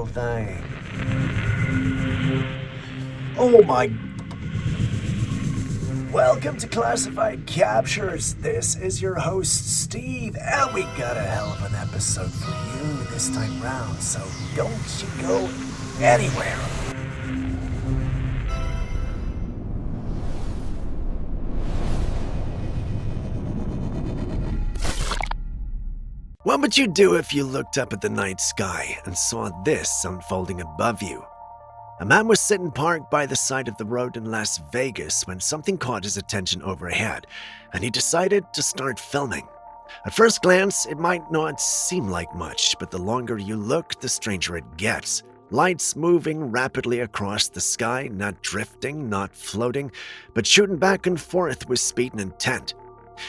real thing. Oh my... Welcome to Classified Captures. This is your host, Steve, and we got a hell of an episode for you this time round, so don't you go anywhere. What would you do if you looked up at the night sky and saw this unfolding above you? A man was sitting parked by the side of the road in Las Vegas when something caught his attention overhead, and he decided to start filming. At first glance, it might not seem like much, but the longer you look, the stranger it gets. Lights moving rapidly across the sky, not drifting, not floating, but shooting back and forth with speed and intent.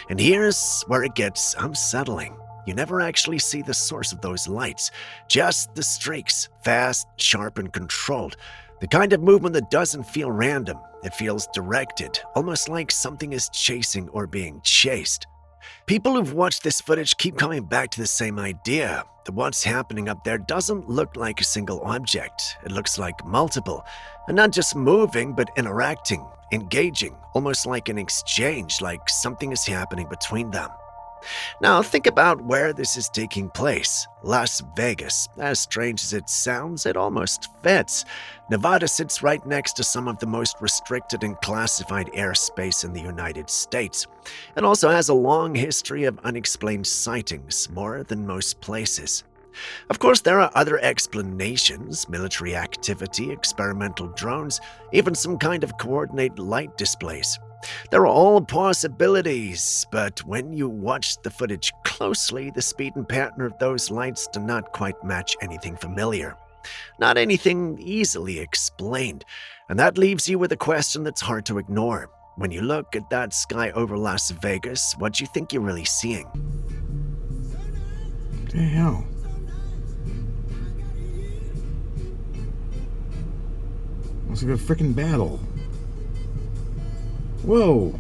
And here's where it gets unsettling. You never actually see the source of those lights, just the streaks, fast, sharp, and controlled. The kind of movement that doesn't feel random. It feels directed, almost like something is chasing or being chased. People who've watched this footage keep coming back to the same idea, that what's happening up there doesn't look like a single object. It looks like multiple, and not just moving, but interacting, engaging, almost like an exchange, like something is happening between them. Now, think about where this is taking place. Las Vegas. As strange as it sounds, it almost fits. Nevada sits right next to some of the most restricted and classified airspace in the United States. It also has a long history of unexplained sightings, more than most places. Of course, there are other explanations: military activity, experimental drones, even some kind of coordinated light displays. They're all possibilities, but when you watch the footage closely, the speed and pattern of those lights do not quite match anything familiar. Not anything easily explained, and that leaves you with a question that's hard to ignore. When you look at that sky over Las Vegas, what do you think you're really seeing? What the hell? It's like a freaking battle. Whoa!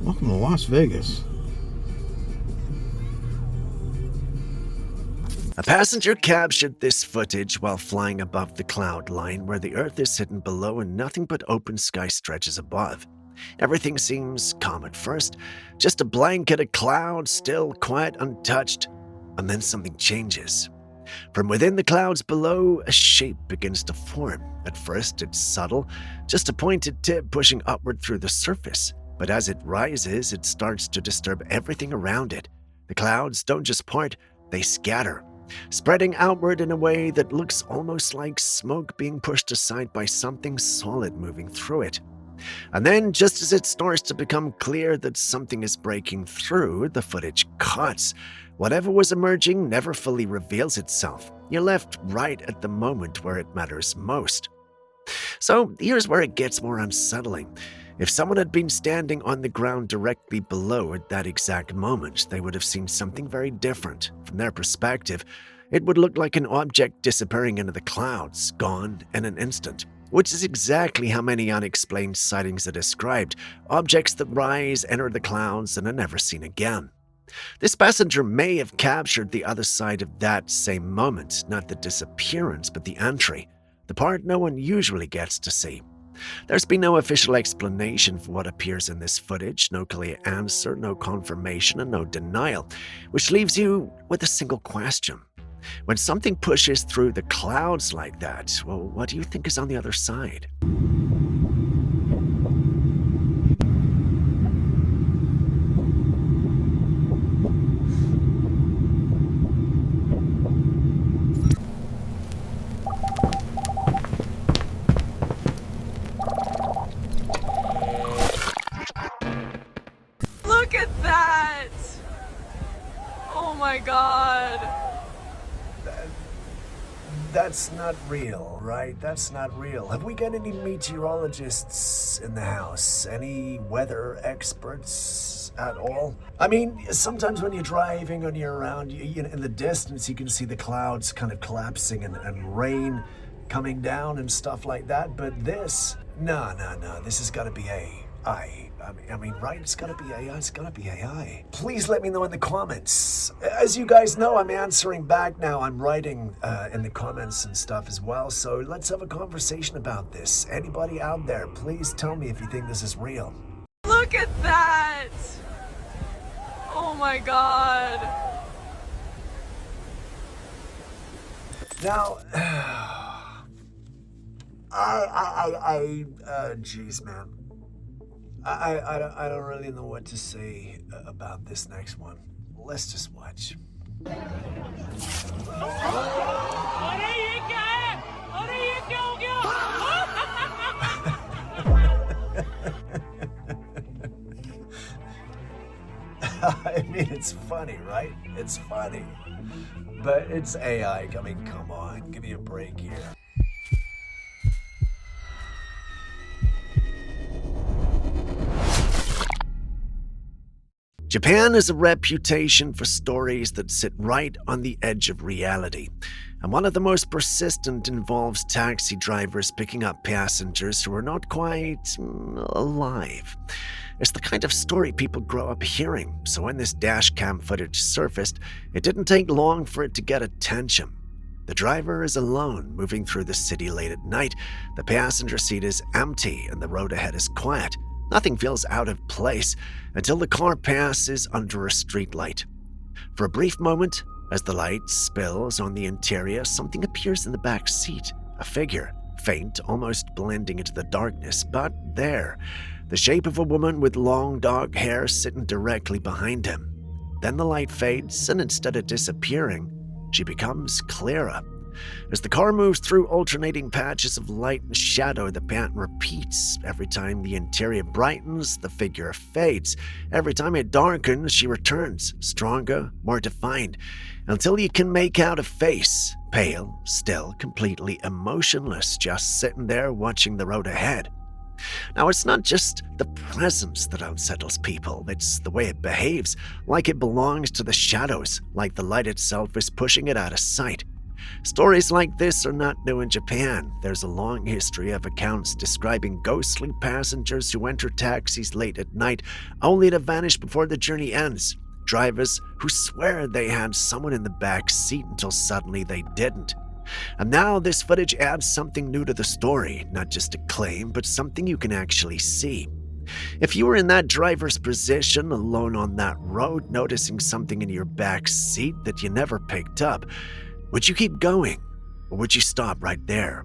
Welcome to Las Vegas. A passenger captured this footage while flying above the cloud line where the earth is hidden below and nothing but open sky stretches above. Everything seems calm at first, just a blanket of clouds, still, quiet, untouched, and then something changes. From within the clouds below, a shape begins to form. At first, it's subtle, just a pointed tip pushing upward through the surface. But as it rises, it starts to disturb everything around it. The clouds don't just part, they scatter, spreading outward in a way that looks almost like smoke being pushed aside by something solid moving through it. And then, just as it starts to become clear that something is breaking through, the footage cuts. Whatever was emerging never fully reveals itself. You're left right at the moment where it matters most. So here's where it gets more unsettling. If someone had been standing on the ground directly below at that exact moment, they would have seen something very different. From their perspective, it would look like an object disappearing into the clouds, gone in an instant. Which is exactly how many unexplained sightings are described. Objects that rise, enter the clouds, and are never seen again. This passenger may have captured the other side of that same moment, not the disappearance, but the entry, the part no one usually gets to see. There's been no official explanation for what appears in this footage, no clear answer, no confirmation, and no denial, which leaves you with a single question. When something pushes through the clouds like that, well, what do you think is on the other side? Look at that! Oh my god! That's not real, right? That's not real. Have we got any meteorologists in the house? Any weather experts at all? I mean, sometimes when you're driving and you're around, in the distance, you can see the clouds kind of collapsing and rain coming down and stuff like that. But this, no. This has got to be AI. I mean, right? It's gotta be AI. It's gotta be AI. Please let me know in the comments. As you guys know, I'm answering back now. I'm writing in the comments and stuff as well. So let's have a conversation about this. Anybody out there, please tell me if you think this is real. Look at that! Oh my god. Now, geez, man. I don't really know what to say about this next one. Let's just watch. I mean, it's funny, right? It's funny. But it's AI. I mean, come on. Give me a break here. Japan has a reputation for stories that sit right on the edge of reality, and one of the most persistent involves taxi drivers picking up passengers who are not quite alive. It's the kind of story people grow up hearing, so when this dash cam footage surfaced, it didn't take long for it to get attention. The driver is alone, moving through the city late at night. The passenger seat is empty and the road ahead is quiet. Nothing feels out of place until the car passes under a streetlight. For a brief moment, as the light spills on the interior, something appears in the back seat. A figure, faint, almost blending into the darkness, but there. The shape of a woman with long dark hair sitting directly behind him. Then the light fades, and instead of disappearing, she becomes clearer. As the car moves through alternating patches of light and shadow, the pattern repeats. Every time the interior brightens, the figure fades. Every time it darkens, she returns, stronger, more defined, until you can make out a face, pale, still, completely emotionless, just sitting there watching the road ahead. Now, it's not just the presence that unsettles people, it's the way it behaves, like it belongs to the shadows, like the light itself is pushing it out of sight. Stories like this are not new in Japan. There's a long history of accounts describing ghostly passengers who enter taxis late at night only to vanish before the journey ends. Drivers who swear they had someone in the back seat until suddenly they didn't. And now this footage adds something new to the story, not just a claim, but something you can actually see. If you were in that driver's position, alone on that road, noticing something in your back seat that you never picked up, would you keep going, or would you stop right there?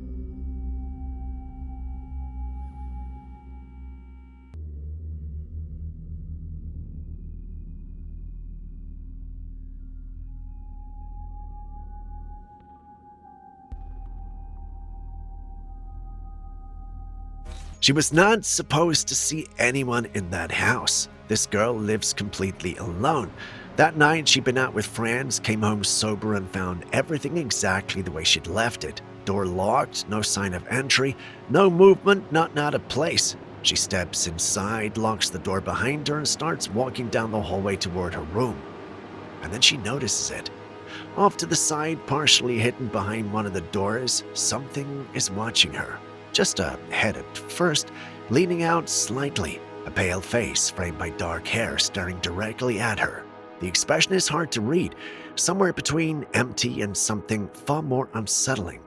She was not supposed to see anyone in that house. This girl lives completely alone. That night, she'd been out with friends, came home sober, and found everything exactly the way she'd left it. Door locked, no sign of entry, no movement, not out of place. She steps inside, locks the door behind her, and starts walking down the hallway toward her room. And then she notices it. Off to the side, partially hidden behind one of the doors, something is watching her. Just a head at first, leaning out slightly, a pale face framed by dark hair staring directly at her. The expression is hard to read, somewhere between empty and something far more unsettling.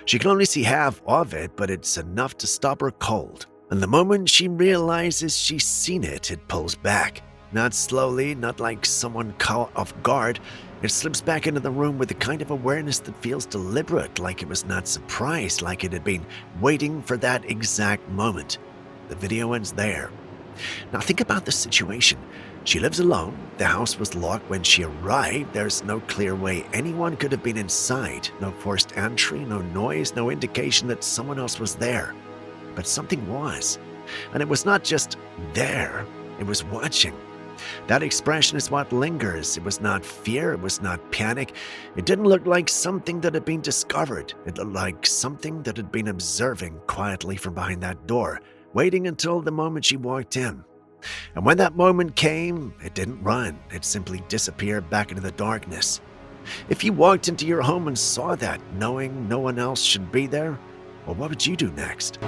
She can only see half of it, but it's enough to stop her cold. And the moment she realizes she's seen it, it pulls back. Not slowly, not like someone caught off guard. It slips back into the room with a kind of awareness that feels deliberate, like it was not surprised, like it had been waiting for that exact moment. The video ends there. Now think about the situation. She lives alone. The house was locked when she arrived. There's no clear way anyone could have been inside. No forced entry, no noise, no indication that someone else was there. But something was. And it was not just there, it was watching. That expression is what lingers. It was not fear, it was not panic. It didn't look like something that had been discovered. It looked like something that had been observing quietly from behind that door, waiting until the moment she walked in. And when that moment came, it didn't run. It simply disappeared back into the darkness. If you walked into your home and saw that, knowing no one else should be there, well, what would you do next?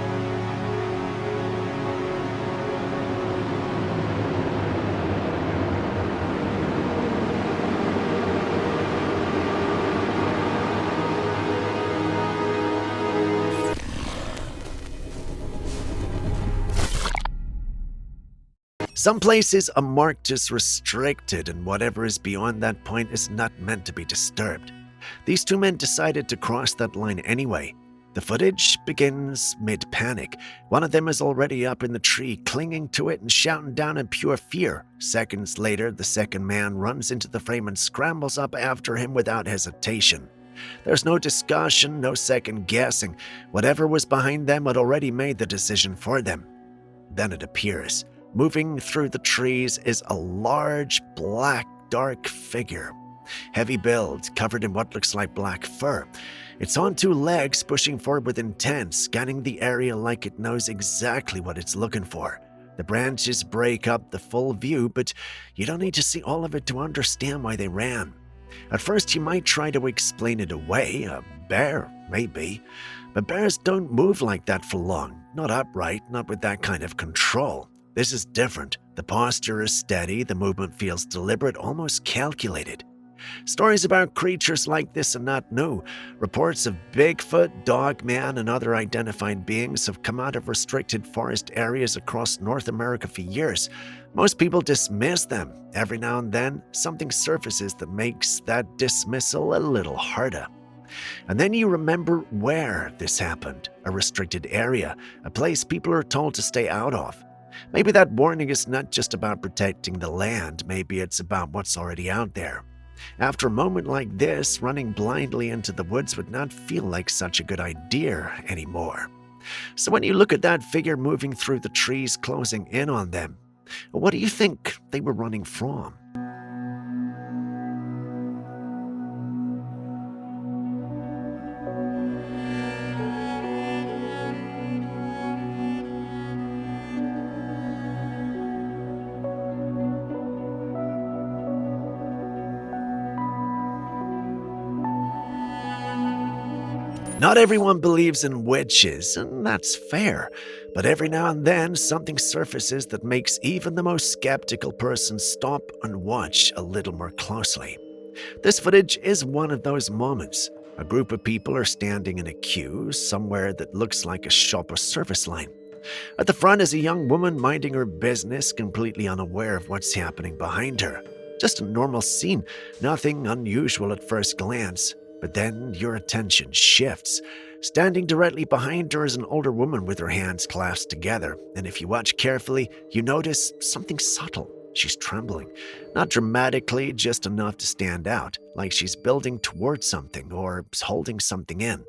Some places are marked as restricted, and whatever is beyond that point is not meant to be disturbed. These two men decided to cross that line anyway. The footage begins mid-panic. One of them is already up in the tree, clinging to it and shouting down in pure fear. Seconds later, the second man runs into the frame and scrambles up after him without hesitation. There's no discussion, no second guessing. Whatever was behind them had already made the decision for them. Then it appears. Moving through the trees is a large, black, dark figure. Heavy build, covered in what looks like black fur. It's on two legs, pushing forward with intent, scanning the area like it knows exactly what it's looking for. The branches break up the full view, but you don't need to see all of it to understand why they ran. At first, you might try to explain it away. A bear, maybe. But bears don't move like that for long. Not upright, not with that kind of control. This is different. The posture is steady, the movement feels deliberate, almost calculated. Stories about creatures like this are not new. Reports of Bigfoot, Dogman, and other identified beings have come out of restricted forest areas across North America for years. Most people dismiss them. Every now and then, something surfaces that makes that dismissal a little harder. And then you remember where this happened. A restricted area, a place people are told to stay out of. Maybe that warning is not just about protecting the land, maybe it's about what's already out there. After a moment like this, running blindly into the woods would not feel like such a good idea anymore. So when you look at that figure moving through the trees, closing in on them, what do you think they were running from? Not everyone believes in witches, and that's fair, but every now and then something surfaces that makes even the most skeptical person stop and watch a little more closely. This footage is one of those moments. A group of people are standing in a queue somewhere that looks like a shop or service line. At the front is a young woman minding her business, completely unaware of what's happening behind her. Just a normal scene, nothing unusual at first glance. But then your attention shifts. Standing directly behind her is an older woman with her hands clasped together, and if you watch carefully, you notice something subtle. She's trembling. Not dramatically, just enough to stand out, like she's building towards something or holding something in.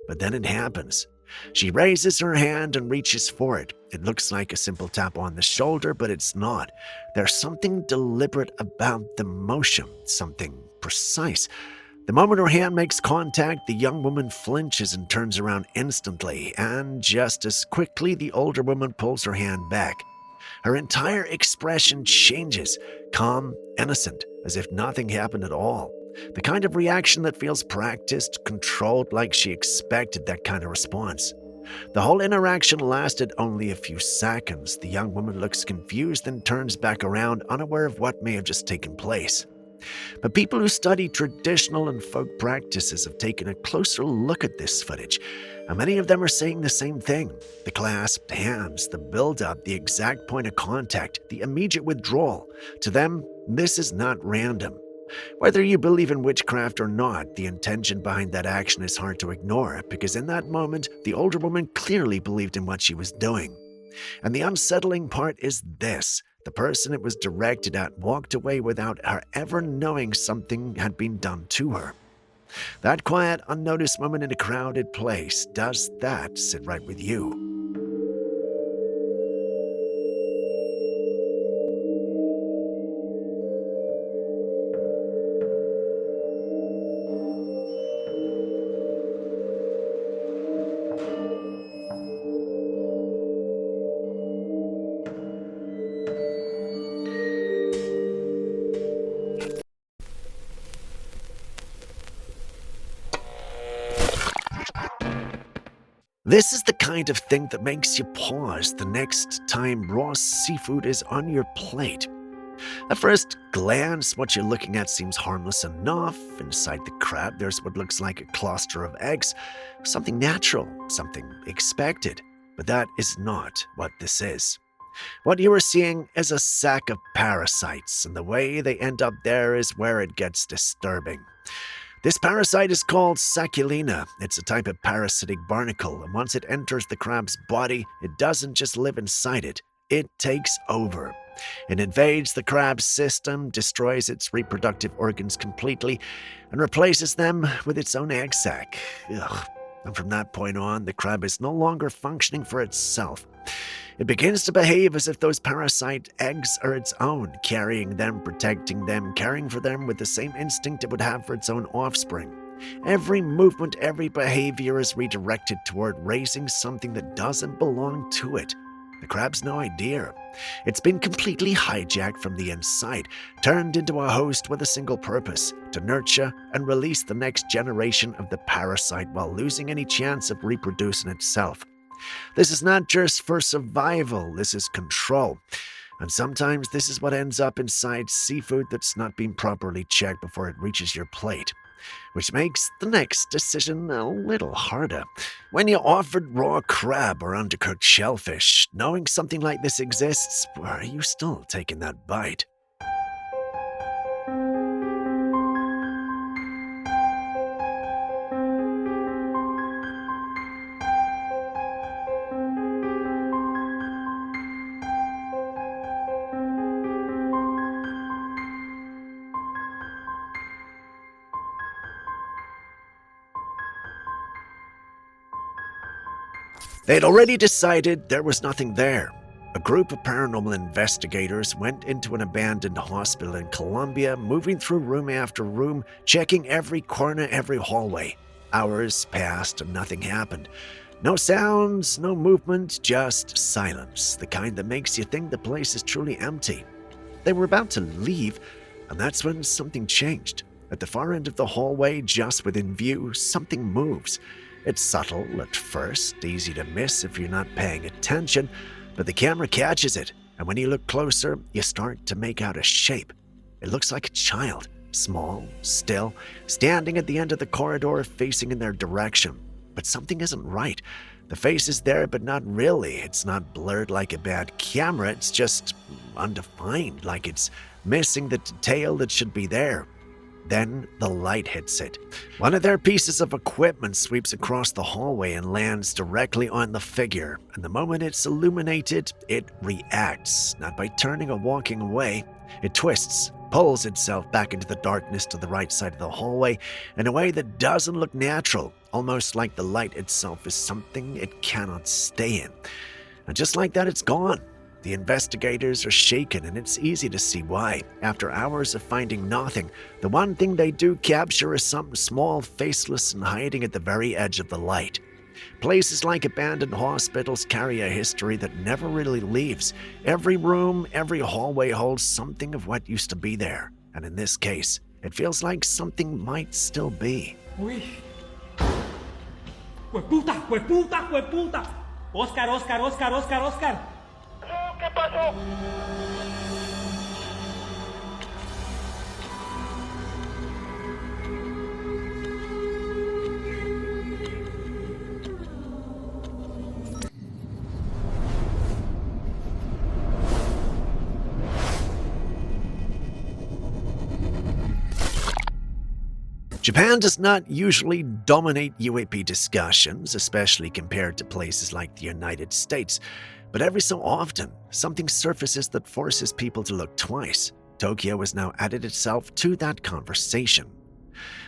But then it happens. She raises her hand and reaches for it. It looks like a simple tap on the shoulder, but it's not. There's something deliberate about the motion, something precise. The moment her hand makes contact, the young woman flinches and turns around instantly, and just as quickly, the older woman pulls her hand back. Her entire expression changes, calm, innocent, as if nothing happened at all. The kind of reaction that feels practiced, controlled, like she expected that kind of response. The whole interaction lasted only a few seconds. The young woman looks confused and turns back around, unaware of what may have just taken place. But people who study traditional and folk practices have taken a closer look at this footage, and many of them are saying the same thing. The clasped hands, the build-up, the exact point of contact, the immediate withdrawal. To them, this is not random. Whether you believe in witchcraft or not, the intention behind that action is hard to ignore, because in that moment, the older woman clearly believed in what she was doing. And the unsettling part is this. The person it was directed at walked away without her ever knowing something had been done to her. That quiet, unnoticed moment in a crowded place, does that sit right with you? This is the kind of thing that makes you pause the next time raw seafood is on your plate. At first glance, what you're looking at seems harmless enough. Inside the crab, there's what looks like a cluster of eggs. Something natural, something expected. But that is not what this is. What you are seeing is a sack of parasites, and the way they end up there is where it gets disturbing. This parasite is called Saculina. It's a type of parasitic barnacle, and once it enters the crab's body, it doesn't just live inside it, it takes over. It invades the crab's system, destroys its reproductive organs completely, and replaces them with its own egg sac. Ugh. And from that point on, the crab is no longer functioning for itself. It begins to behave as if those parasite eggs are its own, carrying them, protecting them, caring for them with the same instinct it would have for its own offspring. Every movement, every behavior is redirected toward raising something that doesn't belong to it. The crab's no idea. It's been completely hijacked from the inside, turned into a host with a single purpose, to nurture and release the next generation of the parasite while losing any chance of reproducing itself. This is not just for survival, this is control. And sometimes this is what ends up inside seafood that's not been properly checked before it reaches your plate. Which makes the next decision a little harder. When you're offered raw crab or undercooked shellfish, knowing something like this exists, are you still taking that bite? They'd already decided there was nothing there. A group of paranormal investigators went into an abandoned hospital in Colombia, moving through room after room, checking every corner, every hallway. Hours passed and nothing happened. No sounds, no movement, just silence, the kind that makes you think the place is truly empty. They were about to leave, and that's when something changed. At the far end of the hallway, just within view, something moves. It's subtle at first, easy to miss if you're not paying attention, but the camera catches it, and when you look closer, you start to make out a shape. It looks like a child, small, still, standing at the end of the corridor facing in their direction. But something isn't right. The face is there, but not really. It's not blurred like a bad camera, it's just undefined, like it's missing the detail that should be there. Then the light hits it. One of their pieces of equipment sweeps across the hallway and lands directly on the figure, and the moment it's illuminated, it reacts, not by turning or walking away. It twists, pulls itself back into the darkness to the right side of the hallway in a way that doesn't look natural, almost like the light itself is something it cannot stay in. And just like that, it's gone. The investigators are shaken, and it's easy to see why. After hours of finding nothing, the one thing they do capture is something small, faceless, and hiding at the very edge of the light. Places like abandoned hospitals carry a history that never really leaves. Every room, every hallway holds something of what used to be there. And in this case, it feels like something might still be. Uy. ¡Hueputa! ¡Hueputa! ¡Hueputa! Oscar, Oscar, Oscar, Oscar, Oscar. ¿Qué pasó? Japan does not usually dominate UAP discussions, especially compared to places like the United States. But every so often, something surfaces that forces people to look twice. Tokyo has now added itself to that conversation.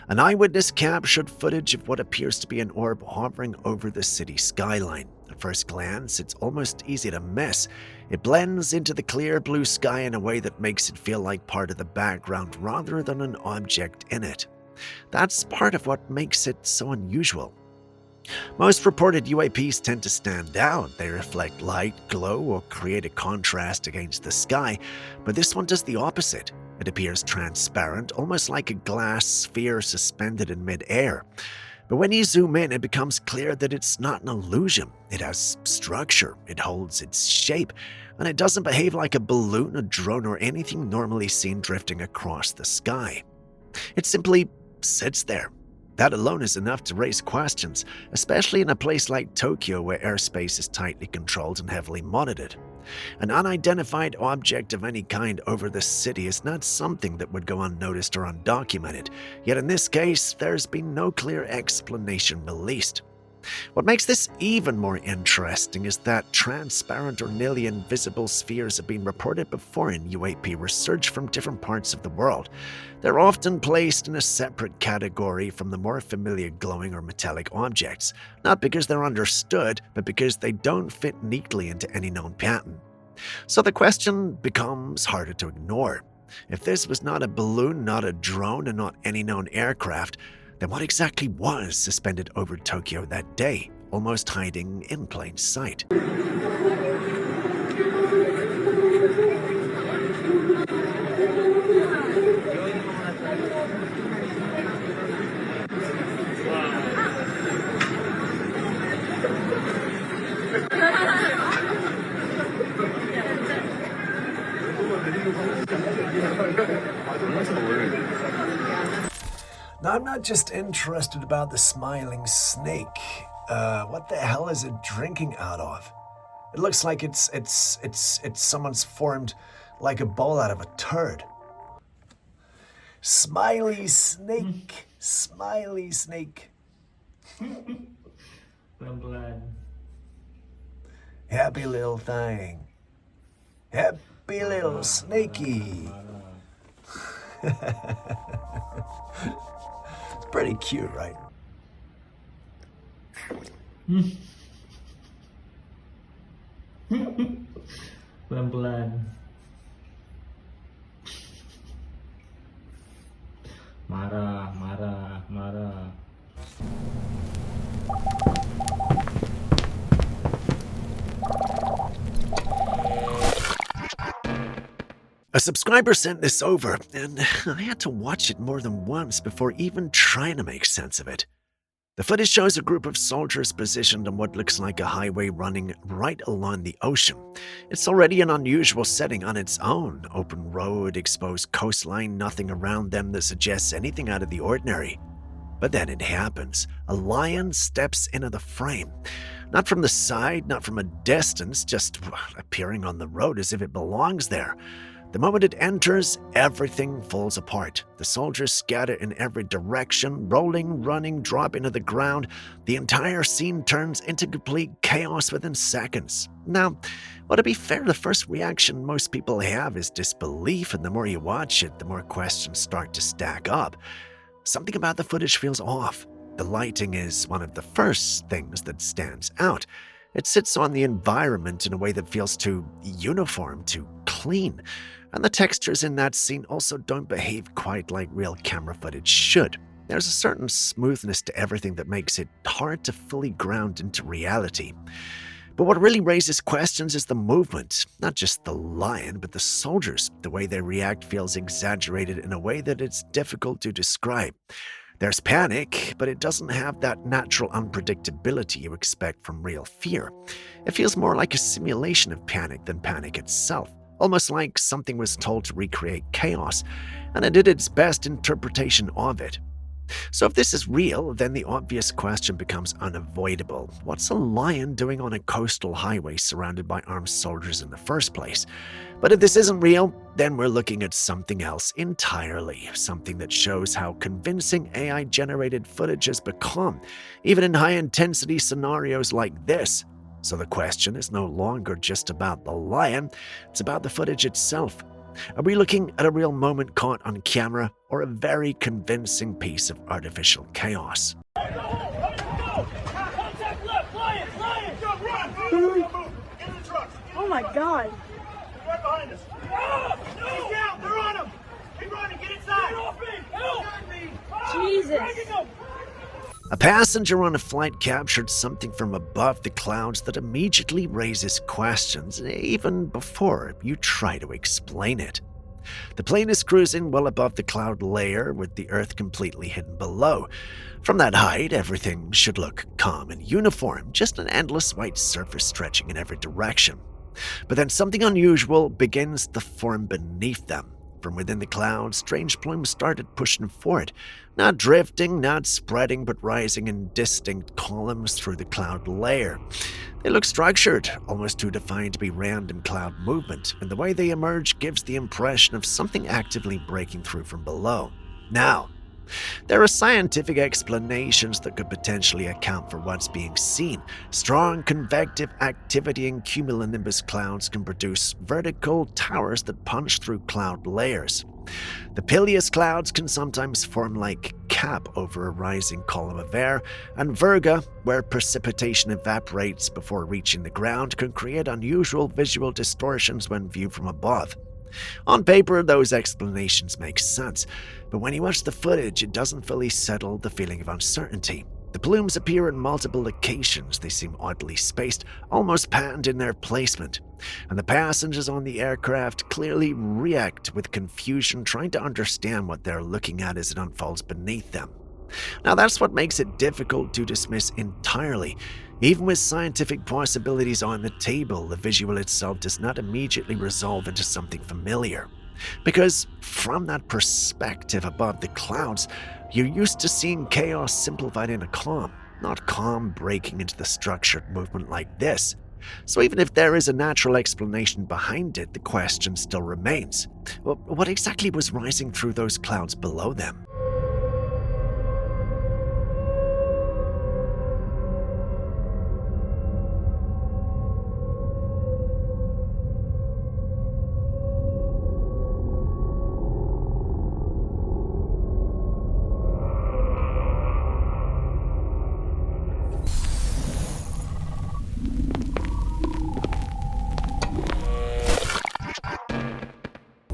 An eyewitness captured footage of what appears to be an orb hovering over the city skyline. At first glance, it's almost easy to miss. It blends into the clear blue sky in a way that makes it feel like part of the background rather than an object in it. That's part of what makes it so unusual. Most reported UAPs tend to stand out. They reflect light, glow, or create a contrast against the sky, but this one does the opposite. It appears transparent, almost like a glass sphere suspended in mid-air. But when you zoom in, it becomes clear that it's not an illusion. It has structure, it holds its shape, and it doesn't behave like a balloon, a drone, or anything normally seen drifting across the sky. It simply sits there. That alone is enough to raise questions, especially in a place like Tokyo where airspace is tightly controlled and heavily monitored. An unidentified object of any kind over the city is not something that would go unnoticed or undocumented, yet in this case, there's been no clear explanation released. What makes this even more interesting is that transparent or nearly invisible spheres have been reported before in UAP research from different parts of the world. They're often placed in a separate category from the more familiar glowing or metallic objects, not because they're understood, but because they don't fit neatly into any known pattern. So the question becomes harder to ignore. If this was not a balloon, not a drone, and not any known aircraft, then what exactly was suspended over Tokyo that day, almost hiding in plain sight? Now, I'm not just interested about the smiling snake. What the hell is it drinking out of? It looks like it's someone's formed like a bowl out of a turd. Smiley snake. Smiley snake. Pelan-pelan. Happy little thing. Happy little snaky. It's pretty cute, right? Pelan-pelan. Marah, marah, marah. A subscriber sent this over, and I had to watch it more than once before even trying to make sense of it. The footage shows a group of soldiers positioned on what looks like a highway running right along the ocean. It's already an unusual setting on its own. Open road, exposed coastline, nothing around them that suggests anything out of the ordinary. But then it happens. A lion steps into the frame. Not from the side, not from a distance, just appearing on the road as if it belongs there. The moment it enters, everything falls apart. The soldiers scatter in every direction, rolling, running, dropping to the ground. The entire scene turns into complete chaos within seconds. Now, well, to be fair, the first reaction most people have is disbelief, and the more you watch it, the more questions start to stack up. Something about the footage feels off. The lighting is one of the first things that stands out. It sits on the environment in a way that feels too uniform, too clean. And the textures in that scene also don't behave quite like real camera footage should. There's a certain smoothness to everything that makes it hard to fully ground into reality. But what really raises questions is the movement. Not just the lion, but the soldiers. The way they react feels exaggerated in a way that it's difficult to describe. There's panic, but it doesn't have that natural unpredictability you expect from real fear. It feels more like a simulation of panic than panic itself. Almost like something was told to recreate chaos, and it did its best interpretation of it. So if this is real, then the obvious question becomes unavoidable. What's a lion doing on a coastal highway surrounded by armed soldiers in the first place? But if this isn't real, then we're looking at something else entirely, something that shows how convincing AI-generated footage has become, even in high-intensity scenarios like this. So the question is no longer just about the lion, it's about the footage itself. Are we looking at a real moment caught on camera, or a very convincing piece of artificial chaos? Oh my god. Right behind us. He's down. They're on him. Keep running. Get inside. Get off me. Help. Jesus. A passenger on a flight captured something from above the clouds that immediately raises questions, even before you try to explain it. The plane is cruising well above the cloud layer, with the Earth completely hidden below. From that height, everything should look calm and uniform, just an endless white surface stretching in every direction. But then something unusual begins to form beneath them. From within the clouds, strange plumes started pushing forward, not drifting, not spreading, but rising in distinct columns through the cloud layer. They look structured, almost too defined to be random cloud movement, and the way they emerge gives the impression of something actively breaking through from below. Now, there are scientific explanations that could potentially account for what's being seen. Strong convective activity in cumulonimbus clouds can produce vertical towers that punch through cloud layers. The pileus clouds can sometimes form like cap over a rising column of air, and virga, where precipitation evaporates before reaching the ground, can create unusual visual distortions when viewed from above. On paper, those explanations make sense, but when you watch the footage, it doesn't fully settle the feeling of uncertainty. The plumes appear in multiple locations, they seem oddly spaced, almost patterned in their placement, and the passengers on the aircraft clearly react with confusion, trying to understand what they're looking at as it unfolds beneath them. Now that's what makes it difficult to dismiss entirely. Even with scientific possibilities on the table, the visual itself does not immediately resolve into something familiar. Because from that perspective above the clouds, you're used to seeing chaos simplified into calm, not calm breaking into the structured movement like this. So even if there is a natural explanation behind it, the question still remains. What exactly was rising through those clouds below them?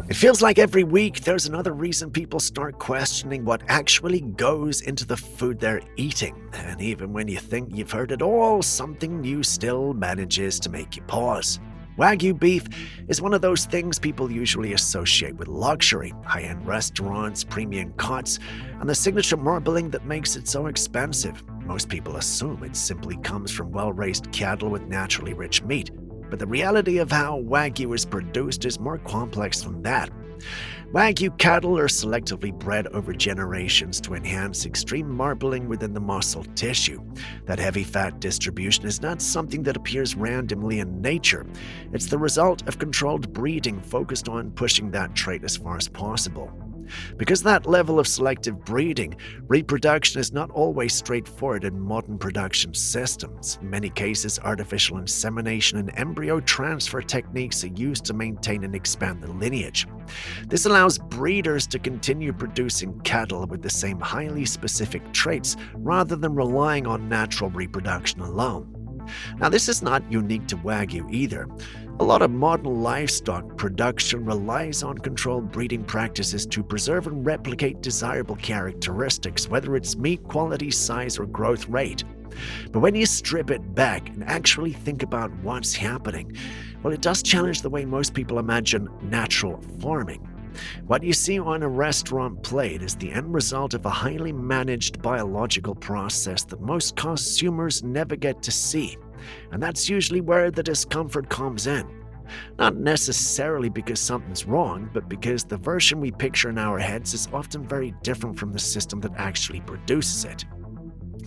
It feels like every week there's another reason people start questioning what actually goes into the food they're eating. And even when you think you've heard it all, something new still manages to make you pause. Wagyu beef is one of those things people usually associate with luxury, high-end restaurants, premium cuts, and the signature marbling that makes it so expensive. Most people assume it simply comes from well-raised cattle with naturally rich meat. But the reality of how Wagyu is produced is more complex than that. Wagyu cattle are selectively bred over generations to enhance extreme marbling within the muscle tissue. That heavy fat distribution is not something that appears randomly in nature. It's the result of controlled breeding focused on pushing that trait as far as possible. Because of that level of selective breeding, reproduction is not always straightforward in modern production systems. In many cases, artificial insemination and embryo transfer techniques are used to maintain and expand the lineage. This allows breeders to continue producing cattle with the same highly specific traits rather than relying on natural reproduction alone. Now, this is not unique to Wagyu either. A lot of modern livestock production relies on controlled breeding practices to preserve and replicate desirable characteristics, whether it's meat quality, size, or growth rate. But when you strip it back and actually think about what's happening, well, it does challenge the way most people imagine natural farming. What you see on a restaurant plate is the end result of a highly managed biological process that most consumers never get to see. And that's usually where the discomfort comes in. Not necessarily because something's wrong, but because the version we picture in our heads is often very different from the system that actually produces it.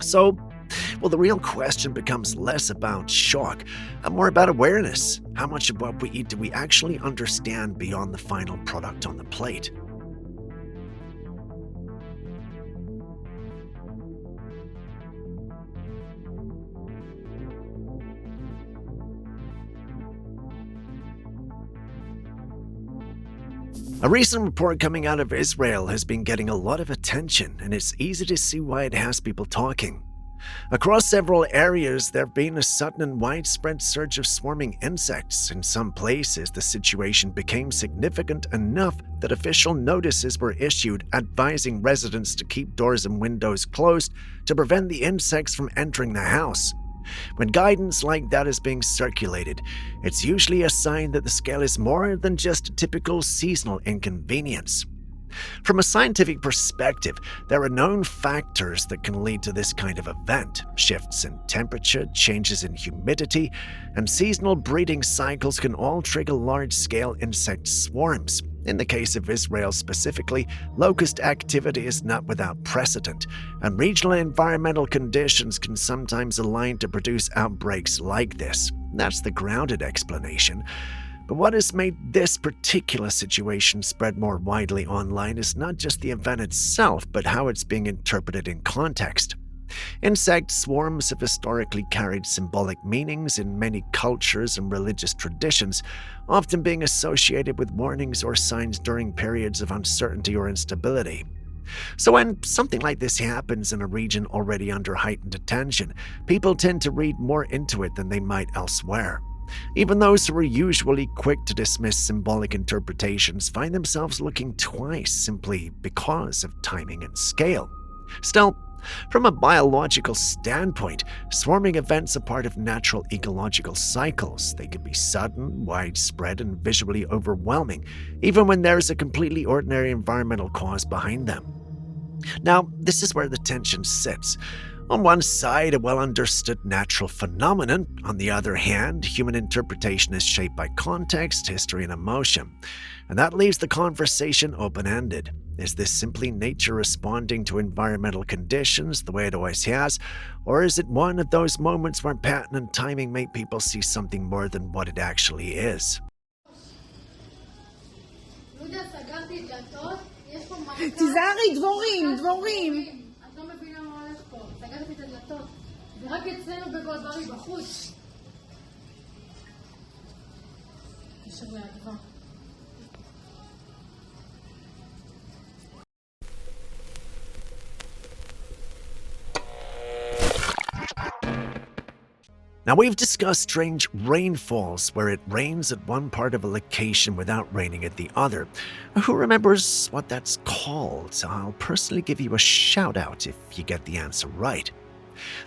So, well, the real question becomes less about shock and more about awareness. How much of what we eat do we actually understand beyond the final product on the plate? A recent report coming out of Israel has been getting a lot of attention, and it's easy to see why it has people talking. Across several areas, there have been a sudden and widespread surge of swarming insects. In some places, the situation became significant enough that official notices were issued advising residents to keep doors and windows closed to prevent the insects from entering the house. When guidance like that is being circulated, it's usually a sign that the scale is more than just a typical seasonal inconvenience. From a scientific perspective, there are known factors that can lead to this kind of event. Shifts in temperature, changes in humidity, and seasonal breeding cycles can all trigger large-scale insect swarms. In the case of Israel specifically, locust activity is not without precedent, and regional environmental conditions can sometimes align to produce outbreaks like this. That's the grounded explanation. But what has made this particular situation spread more widely online is not just the event itself, but how it's being interpreted in context. Insect swarms have historically carried symbolic meanings in many cultures and religious traditions, often being associated with warnings or signs during periods of uncertainty or instability. So when something like this happens in a region already under heightened attention, people tend to read more into it than they might elsewhere. Even those who are usually quick to dismiss symbolic interpretations find themselves looking twice simply because of timing and scale. Still, from a biological standpoint, swarming events are part of natural ecological cycles. They can be sudden, widespread, and visually overwhelming, even when there is a completely ordinary environmental cause behind them. Now, this is where the tension sits. On one side, a well-understood natural phenomenon. On the other hand, human interpretation is shaped by context, history, and emotion. And that leaves the conversation open-ended. Is this simply nature responding to environmental conditions the way it always has? Or is it one of those moments where pattern and timing make people see something more than what it actually is? תיזהרי, דבורים. את לא מבינה מה הולך פה. סגרתי את הדלתות. זה רק אצלנו בגולברי בחוץ. קשר לאדווה. Now, we've discussed strange rainfalls where it rains at one part of a location without raining at the other. Who remembers what that's called? I'll personally give you a shout out if you get the answer right.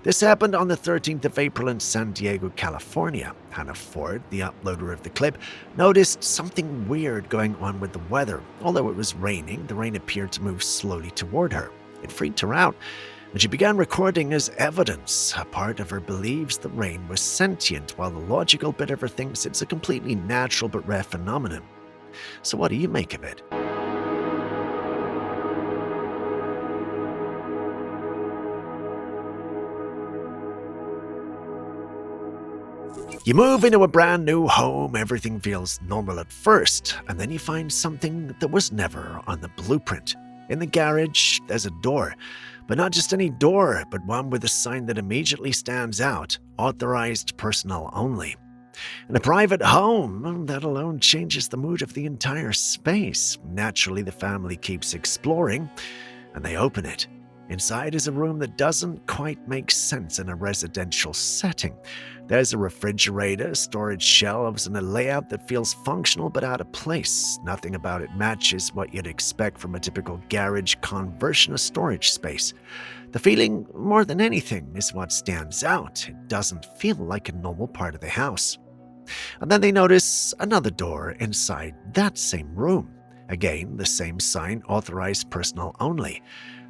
This happened on the 13th of April in San Diego, California. Hannah Ford, the uploader of the clip, noticed something weird going on with the weather. Although it was raining, the rain appeared to move slowly toward her. It freaked her out, and she began recording as evidence. A part of her believes the rain was sentient, while the logical bit of her thinks it's a completely natural but rare phenomenon. So what do you make of it? You move into a brand new home, everything feels normal at first, and then you find something that was never on the blueprint. In the garage, there's a door. But not just any door, but one with a sign that immediately stands out: authorized personnel only. In a private home, that alone changes the mood of the entire space. Naturally, the family keeps exploring, and they open it. Inside is a room that doesn't quite make sense in a residential setting. There's a refrigerator, storage shelves, and a layout that feels functional but out of place. Nothing about it matches what you'd expect from a typical garage conversion of storage space. The feeling, more than anything, is what stands out. It doesn't feel like a normal part of the house. And then they notice another door inside that same room. Again, the same sign: authorized personnel only.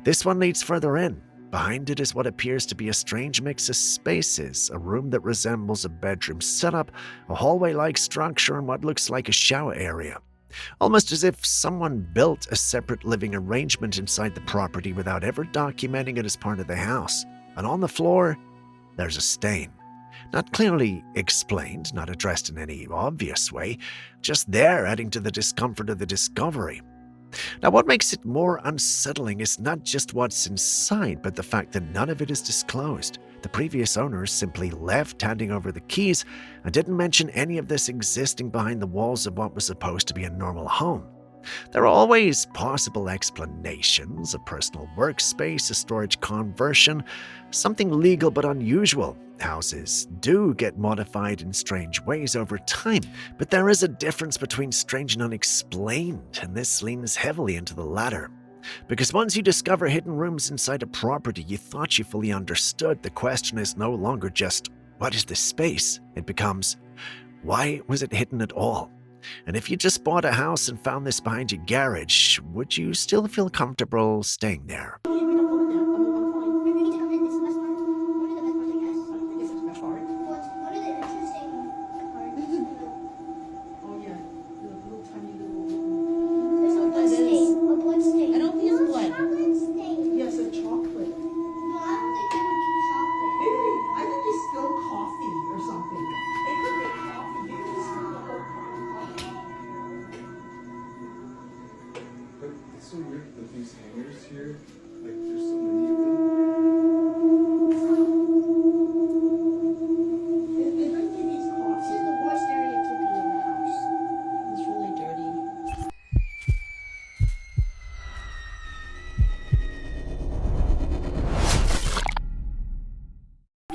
This one leads further in. Behind it is what appears to be a strange mix of spaces, a room that resembles a bedroom setup, a hallway-like structure, and what looks like a shower area. Almost as if someone built a separate living arrangement inside the property without ever documenting it as part of the house. And on the floor, there's a stain. Not clearly explained, not addressed in any obvious way, just there, adding to the discomfort of the discovery. Now, what makes it more unsettling is not just what's inside, but the fact that none of it is disclosed. The previous owners simply left, handing over the keys, and didn't mention any of this existing behind the walls of what was supposed to be a normal home. There are always possible explanations: a personal workspace, a storage conversion, something legal but unusual. Houses do get modified in strange ways over time, but there is a difference between strange and unexplained, and this leans heavily into the latter. Because once you discover hidden rooms inside a property you thought you fully understood, the question is no longer just, what is this space? It becomes, why was it hidden at all? And if you just bought a house and found this behind your garage, would you still feel comfortable staying there?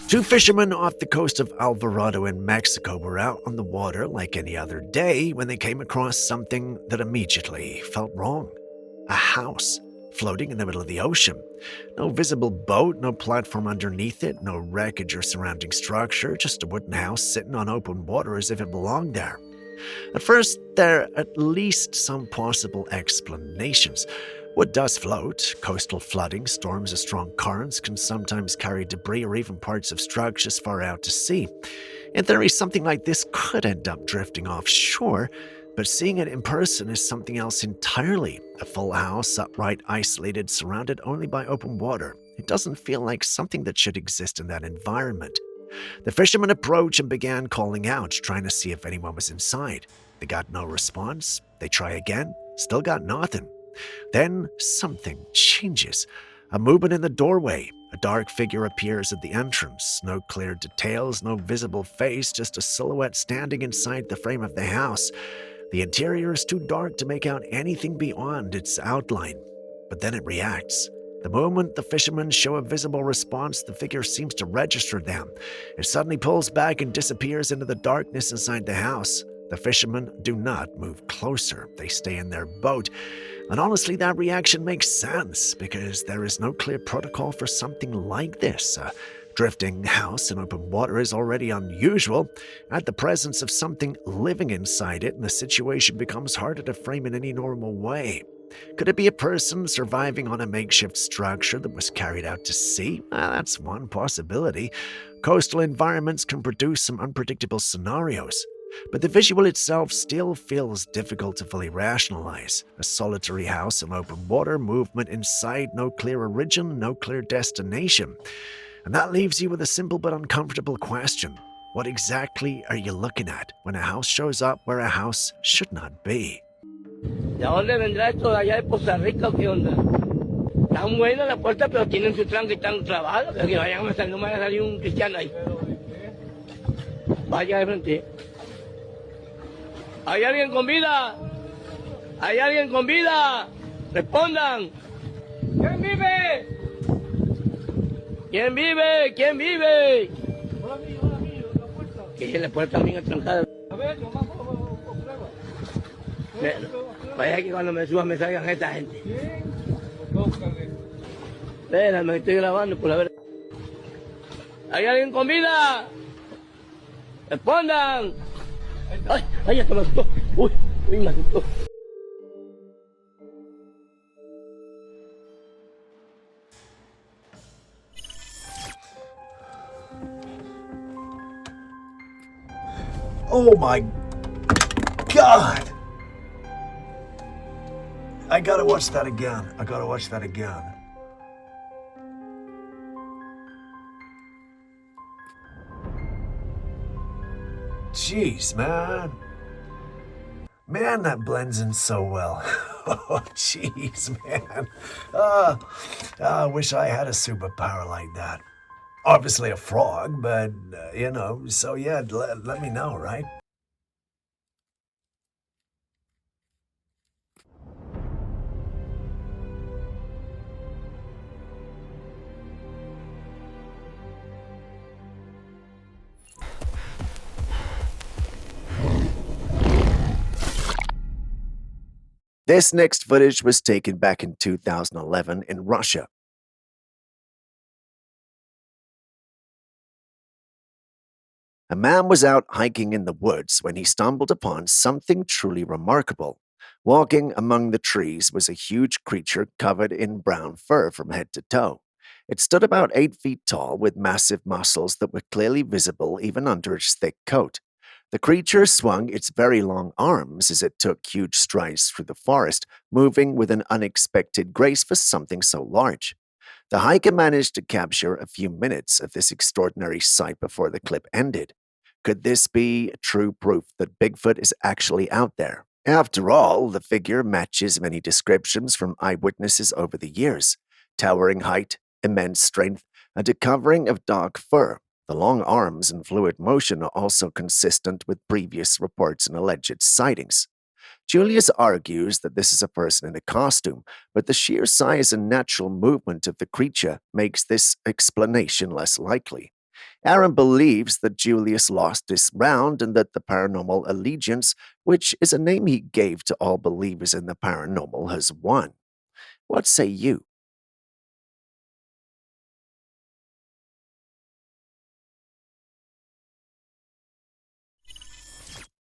Two fishermen off the coast of Alvarado in Mexico were out on the water like any other day when they came across something that immediately felt wrong. A house floating in the middle of the ocean. No visible boat, no platform underneath it, no wreckage or surrounding structure, just a wooden house sitting on open water as if it belonged there. At first, there are at least some possible explanations. Wood does float. Coastal flooding, storms, or strong currents can sometimes carry debris or even parts of structures far out to sea. In theory, something like this could end up drifting offshore, but seeing it in person is something else entirely. A full house, upright, isolated, surrounded only by open water. It doesn't feel like something that should exist in that environment. The fishermen approach and began calling out, trying to see if anyone was inside. They got no response. They try again. Still got nothing. Then something changes. A movement in the doorway. A dark figure appears at the entrance. No clear details, no visible face, just a silhouette standing inside the frame of the house. The interior is too dark to make out anything beyond its outline. But then it reacts. The moment the fishermen show a visible response, the figure seems to register them. It suddenly pulls back and disappears into the darkness inside the house. The fishermen do not move closer. They stay in their boat. And honestly, that reaction makes sense, because there is no clear protocol for something like this. A drifting house in open water is already unusual. Add the presence of something living inside it, and the situation becomes harder to frame in any normal way. Could it be a person surviving on a makeshift structure that was carried out to sea? That's one possibility. Coastal environments can produce some unpredictable scenarios. But the visual itself still feels difficult to fully rationalize. A solitary house in open water, movement inside, no clear origin, no clear destination. And that leaves you with a simple but uncomfortable question. What exactly are you looking at when a house shows up where a house should not be? ¿De dónde vendrá esto de allá de Costa Rica o qué onda? Están buenas las puertas, pero tienen su tranca y están clavadas. Pero que no me vaya a salir un cristiano ahí. Vaya de frente. ¿Hay alguien con vida? ¿Hay alguien con vida? Respondan. ¿Quién vive? ¿Quién vive? ¿Quién vive? Hola, amigo, la puerta. Que la puerta también trancada. A ver, nomás prueba. Vaya que cuando me suba me salgan esta gente. Espera, me estoy grabando por la verdad. ¿Hay alguien con vida? Respondan. Ay, ay, hasta me asustó. Uy, me asustó. Oh my God! I gotta watch that again. Jeez, man. Man, that blends in so well. Oh, jeez, man. I wish I had a superpower like that. Obviously a frog, but, so yeah, let me know, right? This next footage was taken back in 2011 in Russia. A man was out hiking in the woods when he stumbled upon something truly remarkable. Walking among the trees was a huge creature covered in brown fur from head to toe. It stood about 8 feet tall with massive muscles that were clearly visible even under its thick coat. The creature swung its very long arms as it took huge strides through the forest, moving with an unexpected grace for something so large. The hiker managed to capture a few minutes of this extraordinary sight before the clip ended. Could this be true proof that Bigfoot is actually out there? After all, the figure matches many descriptions from eyewitnesses over the years. Towering height, immense strength, and a covering of dark fur. The long arms and fluid motion are also consistent with previous reports and alleged sightings. Julius argues that this is a person in a costume, but the sheer size and natural movement of the creature makes this explanation less likely. Aaron believes that Julius lost this round and that the paranormal allegiance, which is a name he gave to all believers in the paranormal, has won. What say you?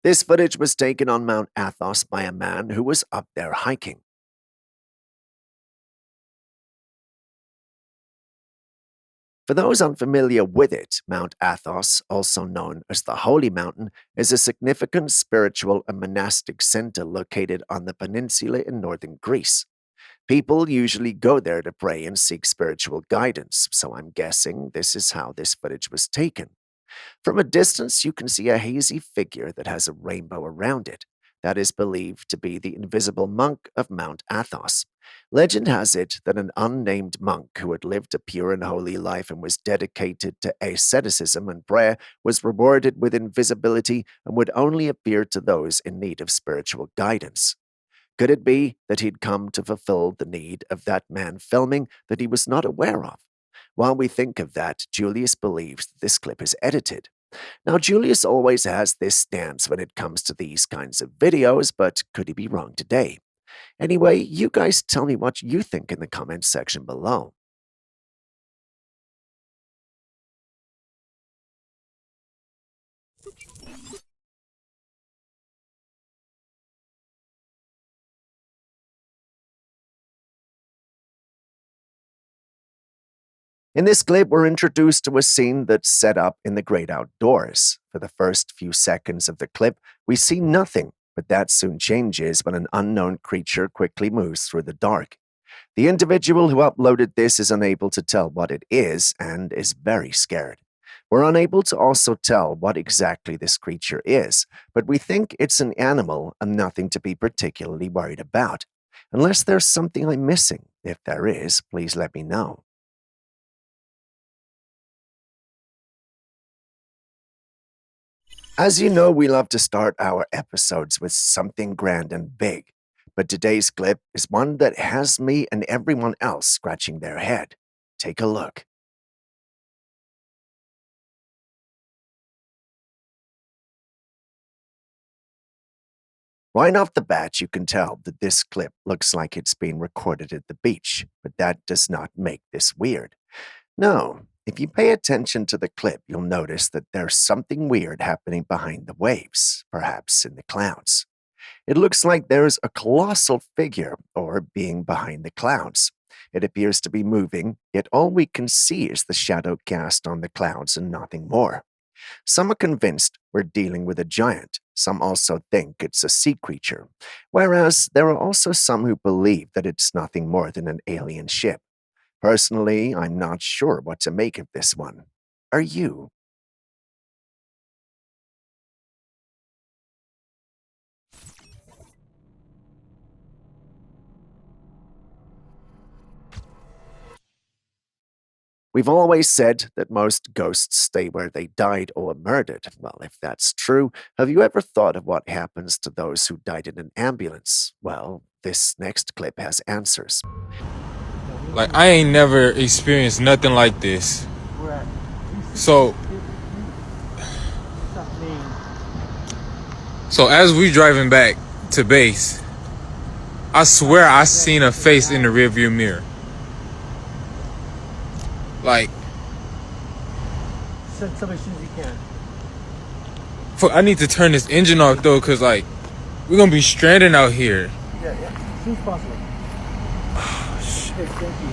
This footage was taken on Mount Athos by a man who was up there hiking. For those unfamiliar with it, Mount Athos, also known as the Holy Mountain, is a significant spiritual and monastic center located on the peninsula in northern Greece. People usually go there to pray and seek spiritual guidance, so I'm guessing this is how this footage was taken. From a distance, you can see a hazy figure that has a rainbow around it. That is believed to be the invisible monk of Mount Athos. Legend has it that an unnamed monk who had lived a pure and holy life and was dedicated to asceticism and prayer was rewarded with invisibility and would only appear to those in need of spiritual guidance. Could it be that he'd come to fulfill the need of that man filming that he was not aware of? While we think of that, Julius believes that this clip is edited. Now, Julius always has this stance when it comes to these kinds of videos, but could he be wrong today? Anyway, you guys tell me what you think in the comments section below. In this clip, we're introduced to a scene that's set up in the great outdoors. For the first few seconds of the clip, we see nothing, but that soon changes when an unknown creature quickly moves through the dark. The individual who uploaded this is unable to tell what it is and is very scared. We're unable to also tell what exactly this creature is, but we think it's an animal and nothing to be particularly worried about. Unless there's something I'm missing. If there is, please let me know. As you know, we love to start our episodes with something grand and big, but today's clip is one that has me and everyone else scratching their head. Take a look. Right off the bat, you can tell that this clip looks like it's being recorded at the beach, but that does not make this weird. No. If you pay attention to the clip, you'll notice that there's something weird happening behind the waves, perhaps in the clouds. It looks like there's a colossal figure or being behind the clouds. It appears to be moving, yet all we can see is the shadow cast on the clouds and nothing more. Some are convinced we're dealing with a giant. Some also think it's a sea creature, whereas there are also some who believe that it's nothing more than an alien ship. Personally, I'm not sure what to make of this one. Are you? We've always said that most ghosts stay where they died or were murdered. Well, if that's true, have you ever thought of what happens to those who died in an ambulance? Well, this next clip has answers. Like, I ain't never experienced nothing like this. So as we driving back to base, I swear I seen a face in the rearview mirror. Like, send somebody as soon as you can. I need to turn this engine off though, cause like we're gonna be stranded out here. Yeah, as soon as possible. Oh, shit. Hey, thank you.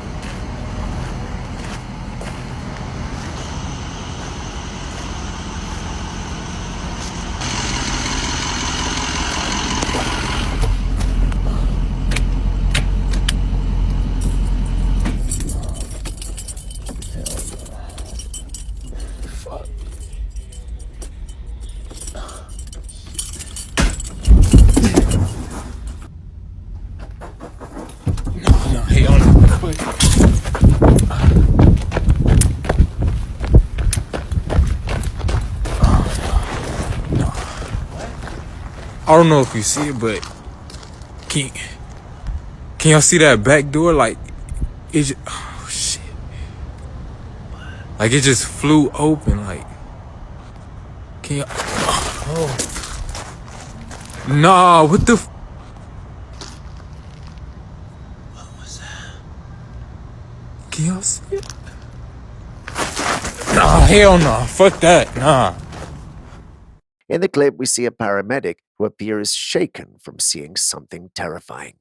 I don't know if you see it, but can y'all see that back door? Like, oh shit. Like it just flew open. Like, can you? Oh. Nah, what the? What was that? Can y'all see it? Nah, hell no. Fuck that. Nah. In the clip, we see a paramedic who appears shaken from seeing something terrifying.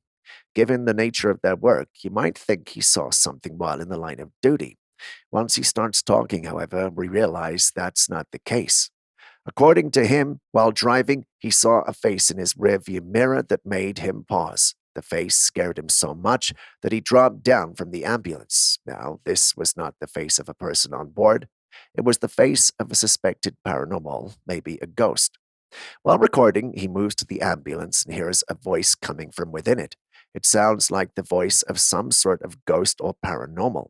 Given the nature of their work, you might think he saw something while in the line of duty. Once he starts talking, however, we realize that's not the case. According to him, while driving, he saw a face in his rearview mirror that made him pause. The face scared him so much that he dropped down from the ambulance. Now, this was not the face of a person on board. It was the face of a suspected paranormal, maybe a ghost. While recording, he moves to the ambulance and hears a voice coming from within it. It sounds like the voice of some sort of ghost or paranormal.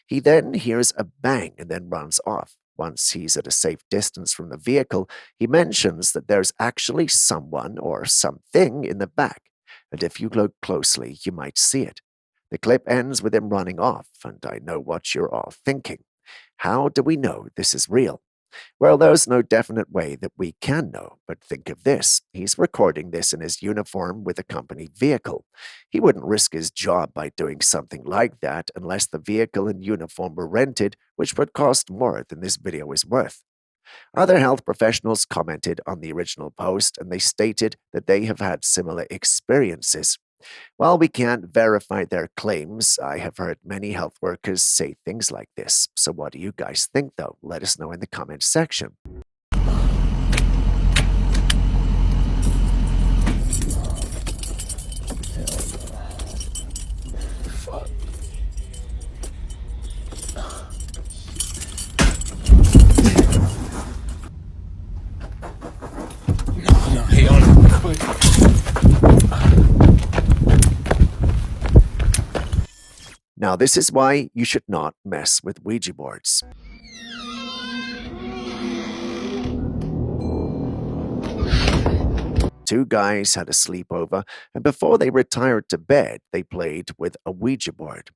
He then hears a bang and then runs off. Once he's at a safe distance from the vehicle, he mentions that there's actually someone or something in the back, and if you look closely, you might see it. The clip ends with him running off, and I know what you're all thinking. How do we know this is real? Well, there's no definite way that we can know, but think of this. He's recording this in his uniform with a company vehicle. He wouldn't risk his job by doing something like that unless the vehicle and uniform were rented, which would cost more than this video is worth. Other health professionals commented on the original post, and they stated that they have had similar experiences. While we can't verify their claims, I have heard many health workers say things like this. So what do you guys think, though? Let us know in the comments section. No, hell no. Now, this is why you should not mess with Ouija boards. Two guys had a sleepover, and before they retired to bed, they played with a Ouija board.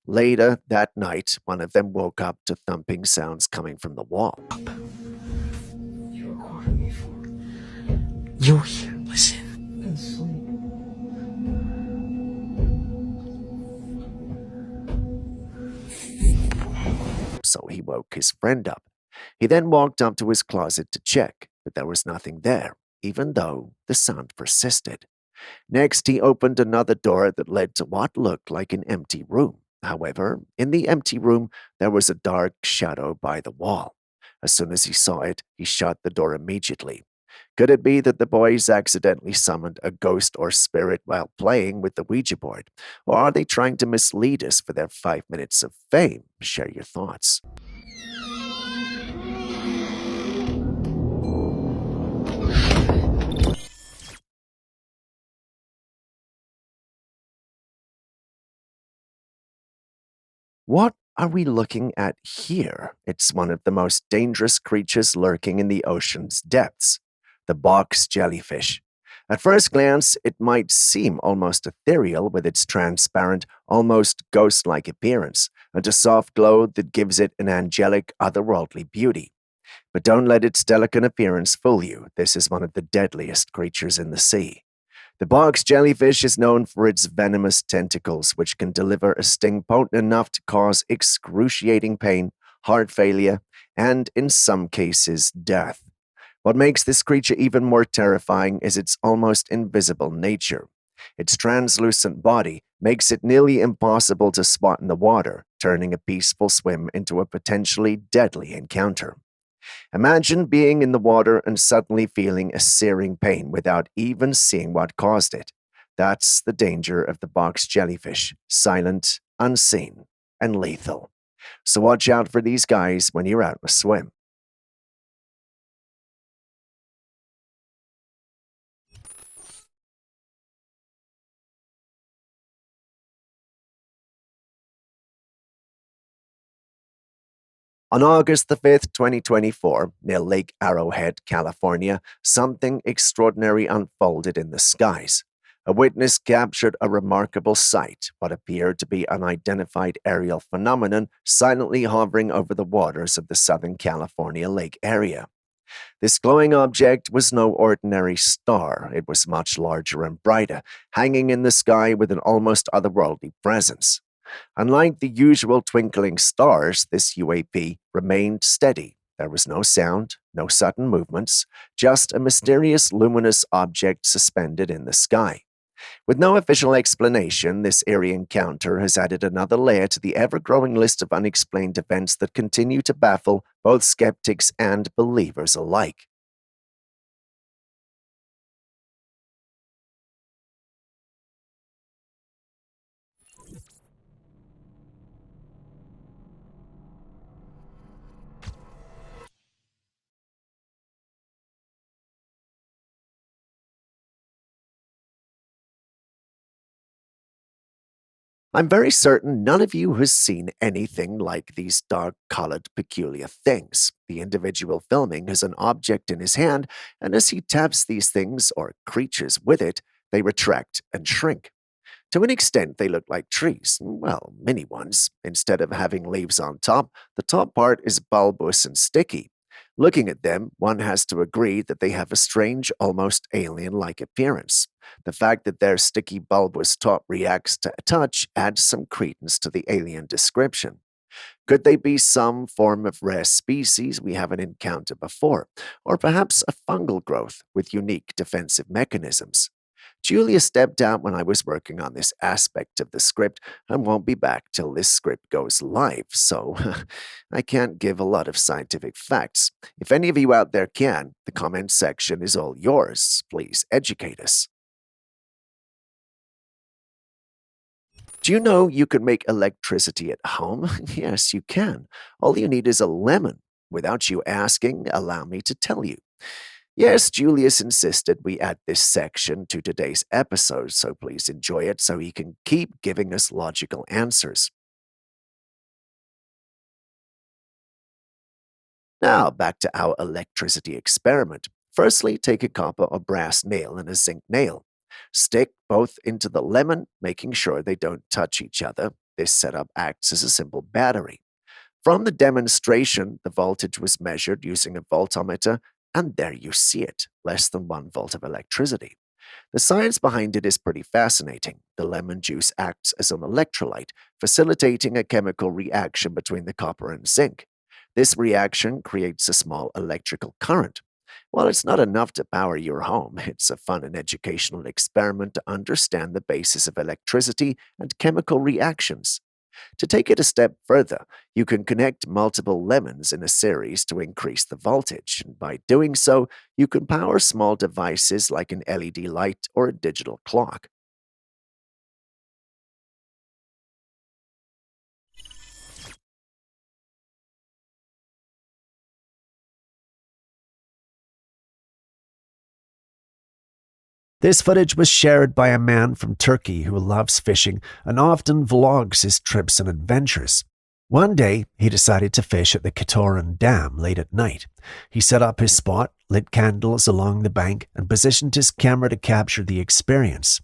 Later that night, one of them woke up to thumping sounds coming from the wall. You recorded me for. You're here. Listen. So he woke his friend up. He then walked up to his closet to check, but there was nothing there, even though the sound persisted. Next, he opened another door that led to what looked like an empty room. However, in the empty room, there was a dark shadow by the wall. As soon as he saw it, he shut the door immediately. Could it be that the boys accidentally summoned a ghost or spirit while playing with the Ouija board? Or are they trying to mislead us for their 5 minutes of fame? Share your thoughts. What are we looking at here? It's one of the most dangerous creatures lurking in the ocean's depths, the box jellyfish. At first glance, it might seem almost ethereal with its transparent, almost ghost-like appearance, and a soft glow that gives it an angelic, otherworldly beauty. But don't let its delicate appearance fool you. This is one of the deadliest creatures in the sea. The box jellyfish is known for its venomous tentacles, which can deliver a sting potent enough to cause excruciating pain, heart failure, and, in some cases, death. What makes this creature even more terrifying is its almost invisible nature. Its translucent body makes it nearly impossible to spot in the water, turning a peaceful swim into a potentially deadly encounter. Imagine being in the water and suddenly feeling a searing pain without even seeing what caused it. That's the danger of the box jellyfish, silent, unseen, and lethal. So watch out for these guys when you're out on a swim. On August the 5th, 2024, near Lake Arrowhead, California, something extraordinary unfolded in the skies. A witness captured a remarkable sight, what appeared to be an unidentified aerial phenomenon silently hovering over the waters of the Southern California lake area. This glowing object was no ordinary star. It was much larger and brighter, hanging in the sky with an almost otherworldly presence. Unlike the usual twinkling stars, this UAP remained steady. There was no sound, no sudden movements, just a mysterious luminous object suspended in the sky. With no official explanation, this eerie encounter has added another layer to the ever-growing list of unexplained events that continue to baffle both skeptics and believers alike. I'm very certain none of you has seen anything like these dark-colored, peculiar things. The individual filming has an object in his hand, and as he taps these things, or creatures, with it, they retract and shrink. To an extent, they look like trees. Well, mini ones. Instead of having leaves on top, the top part is bulbous and sticky. Looking at them, one has to agree that they have a strange, almost alien-like appearance. The fact that their sticky, bulbous top reacts to touch adds some credence to the alien description. Could they be some form of rare species we haven't encountered before, or perhaps a fungal growth with unique defensive mechanisms? Julia stepped out when I was working on this aspect of the script and won't be back till this script goes live, so I can't give a lot of scientific facts. If any of you out there can, the comment section is all yours. Please educate us. Do you know you can make electricity at home? Yes, you can. All you need is a lemon. Without you asking, allow me to tell you. Yes, Julius insisted we add this section to today's episode, so please enjoy it so he can keep giving us logical answers. Now, back to our electricity experiment. Firstly, take a copper or brass nail and a zinc nail. Stick both into the lemon, making sure they don't touch each other. This setup acts as a simple battery. From the demonstration, the voltage was measured using a voltmeter, and there you see it, less than 1 volt of electricity. The science behind it is pretty fascinating. The lemon juice acts as an electrolyte, facilitating a chemical reaction between the copper and zinc. This reaction creates a small electrical current. While it's not enough to power your home, it's a fun and educational experiment to understand the basis of electricity and chemical reactions. To take it a step further, you can connect multiple lemons in a series to increase the voltage, and by doing so, you can power small devices like an LED light or a digital clock. This footage was shared by a man from Turkey who loves fishing and often vlogs his trips and adventures. One day, he decided to fish at the Katoran Dam late at night. He set up his spot, lit candles along the bank, and positioned his camera to capture the experience.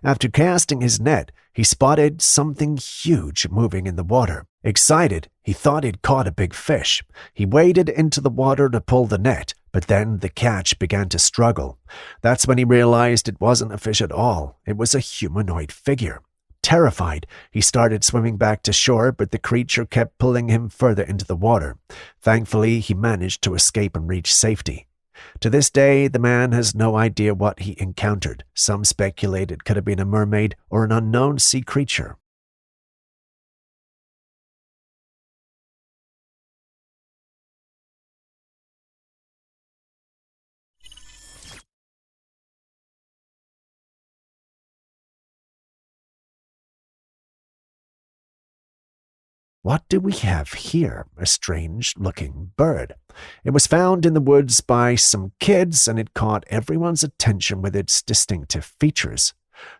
After casting his net, he spotted something huge moving in the water. Excited, he thought he'd caught a big fish. He waded into the water to pull the net, but then the catch began to struggle. That's when he realized it wasn't a fish at all. It was a humanoid figure. Terrified, he started swimming back to shore, but the creature kept pulling him further into the water. Thankfully, he managed to escape and reach safety. To this day, the man has no idea what he encountered. Some speculate it could have been a mermaid or an unknown sea creature. What do we have here? A strange-looking bird. It was found in the woods by some kids, and it caught everyone's attention with its distinctive features.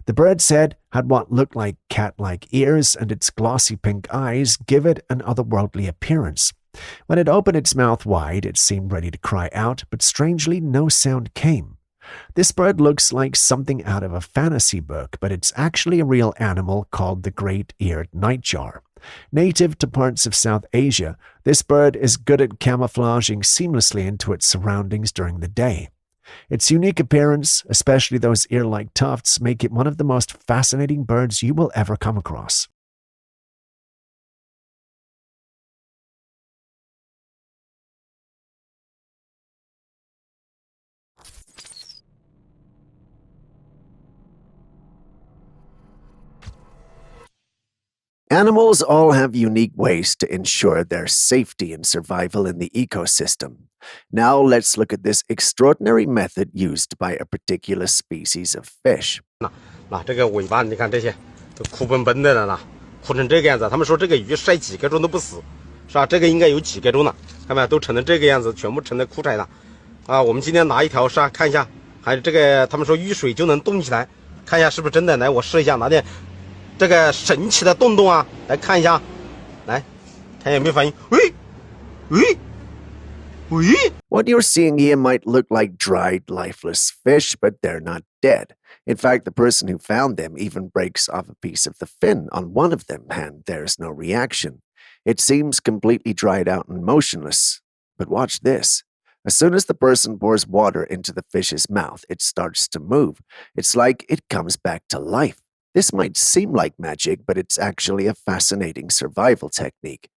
The bird's head had what looked like cat-like ears, and its glossy pink eyes give it an otherworldly appearance. When it opened its mouth wide, it seemed ready to cry out, but strangely no sound came. This bird looks like something out of a fantasy book, but it's actually a real animal called the great-eared nightjar. Native to parts of South Asia, this bird is good at camouflaging seamlessly into its surroundings during the day. Its unique appearance, especially those ear-like tufts, make it one of the most fascinating birds you will ever come across. Animals all have unique ways to ensure their safety and survival in the ecosystem. Now let's look at this extraordinary method used by a particular species of fish. 那这个尾巴你看这些都枯笨笨的了啦，枯成这个样子。他们说这个鱼晒几个钟都不死，是吧？这个应该有几个钟了，看没有？都成了这个样子，全部成了枯柴了。啊，我们今天拿一条沙看一下，还有这个他们说遇水就能动起来，看一下是不是真的。来，我试一下，拿点这个神奇的洞洞啊，来看一下，来看有没有反应。喂喂。What you're seeing here might look like dried, lifeless fish, but they're not dead. In fact, the person who found them even breaks off a piece of the fin on one of them, and there's no reaction. It seems completely dried out and motionless. But watch this. As soon as the person pours water into the fish's mouth, it starts to move. It's like it comes back to life. This might seem like magic, but it's actually a fascinating survival technique.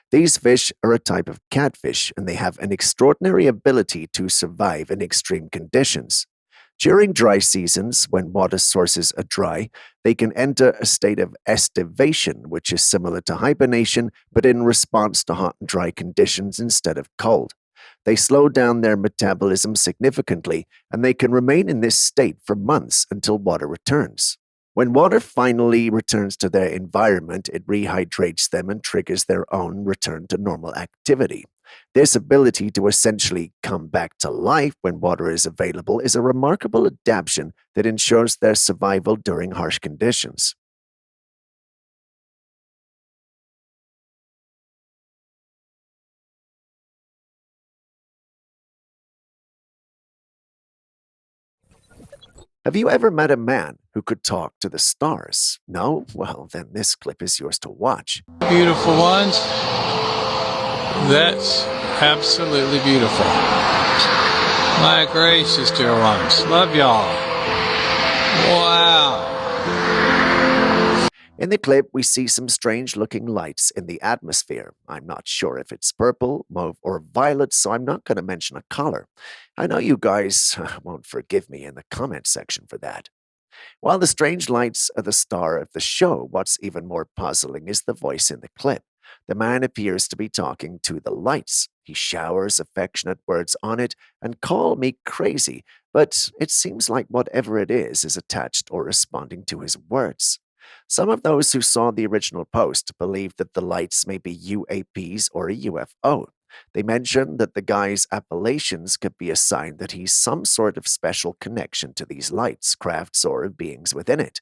These fish are a type of catfish, and they have an extraordinary ability to survive in extreme conditions. During dry seasons, when water sources are dry, they can enter a state of estivation, which is similar to hibernation, but in response to hot and dry conditions instead of cold. They slow down their metabolism significantly, and they can remain in this state for months until water returns. When water finally returns to their environment, it rehydrates them and triggers their own return to normal activity. This ability to essentially come back to life when water is available is a remarkable adaptation that ensures their survival during harsh conditions. Have you ever met a man who could talk to the stars? No? Well, then this clip is yours to watch. Beautiful ones. That's absolutely beautiful. My gracious, dear ones. Love y'all. Wow. In the clip, we see some strange-looking lights in the atmosphere. I'm not sure if it's purple, mauve, or violet, so I'm not going to mention a color. I know you guys won't forgive me in the comment section for that. While the strange lights are the star of the show, what's even more puzzling is the voice in the clip. The man appears to be talking to the lights. He showers affectionate words on it and call me crazy, but it seems like whatever it is attached or responding to his words. Some of those who saw the original post believe that the lights may be UAPs or a UFO. They mentioned that the guy's appellations could be a sign that he's some sort of special connection to these lights, crafts, or beings within it.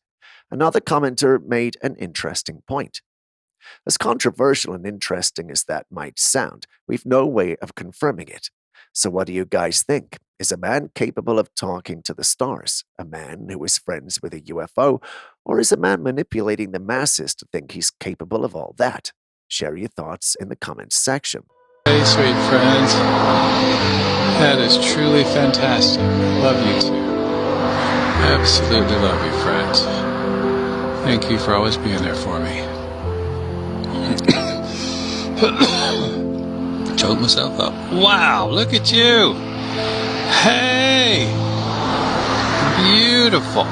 Another commenter made an interesting point. As controversial and interesting as that might sound, we've no way of confirming it. So what do you guys think? Is a man capable of talking to the stars? A man who is friends with a UFO? Or is a man manipulating the masses to think he's capable of all that? Share your thoughts in the comments section. Hey, sweet friends. That is truly fantastic. Love you too. Absolutely love you, friends. Thank you for always being there for me. Choked myself up. Wow, look at you. Hey. Beautiful.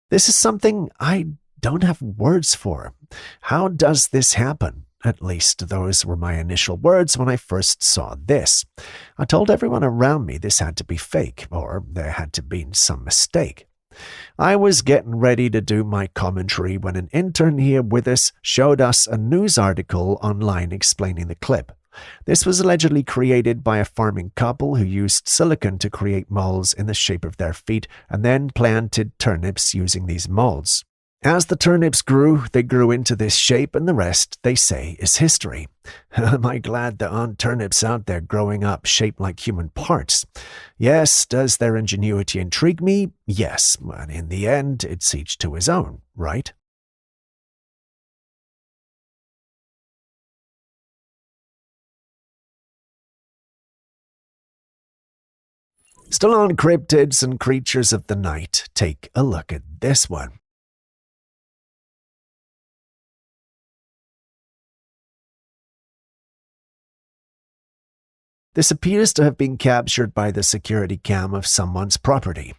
This is something I don't have words for. How does this happen? At least those were my initial words when I first saw this. I told everyone around me this had to be fake, or there had to be some mistake. I was getting ready to do my commentary when an intern here with us showed us a news article online explaining the clip. This was allegedly created by a farming couple who used silicone to create molds in the shape of their feet and then planted turnips using these molds. As the turnips grew, they grew into this shape, and the rest, they say, is history. Am I glad there aren't turnips out there growing up shaped like human parts? Yes, does their ingenuity intrigue me? Yes, but in the end, it's each to his own, right? Still on cryptids and creatures of the night, take a look at this one. This appears to have been captured by the security cam of someone's property.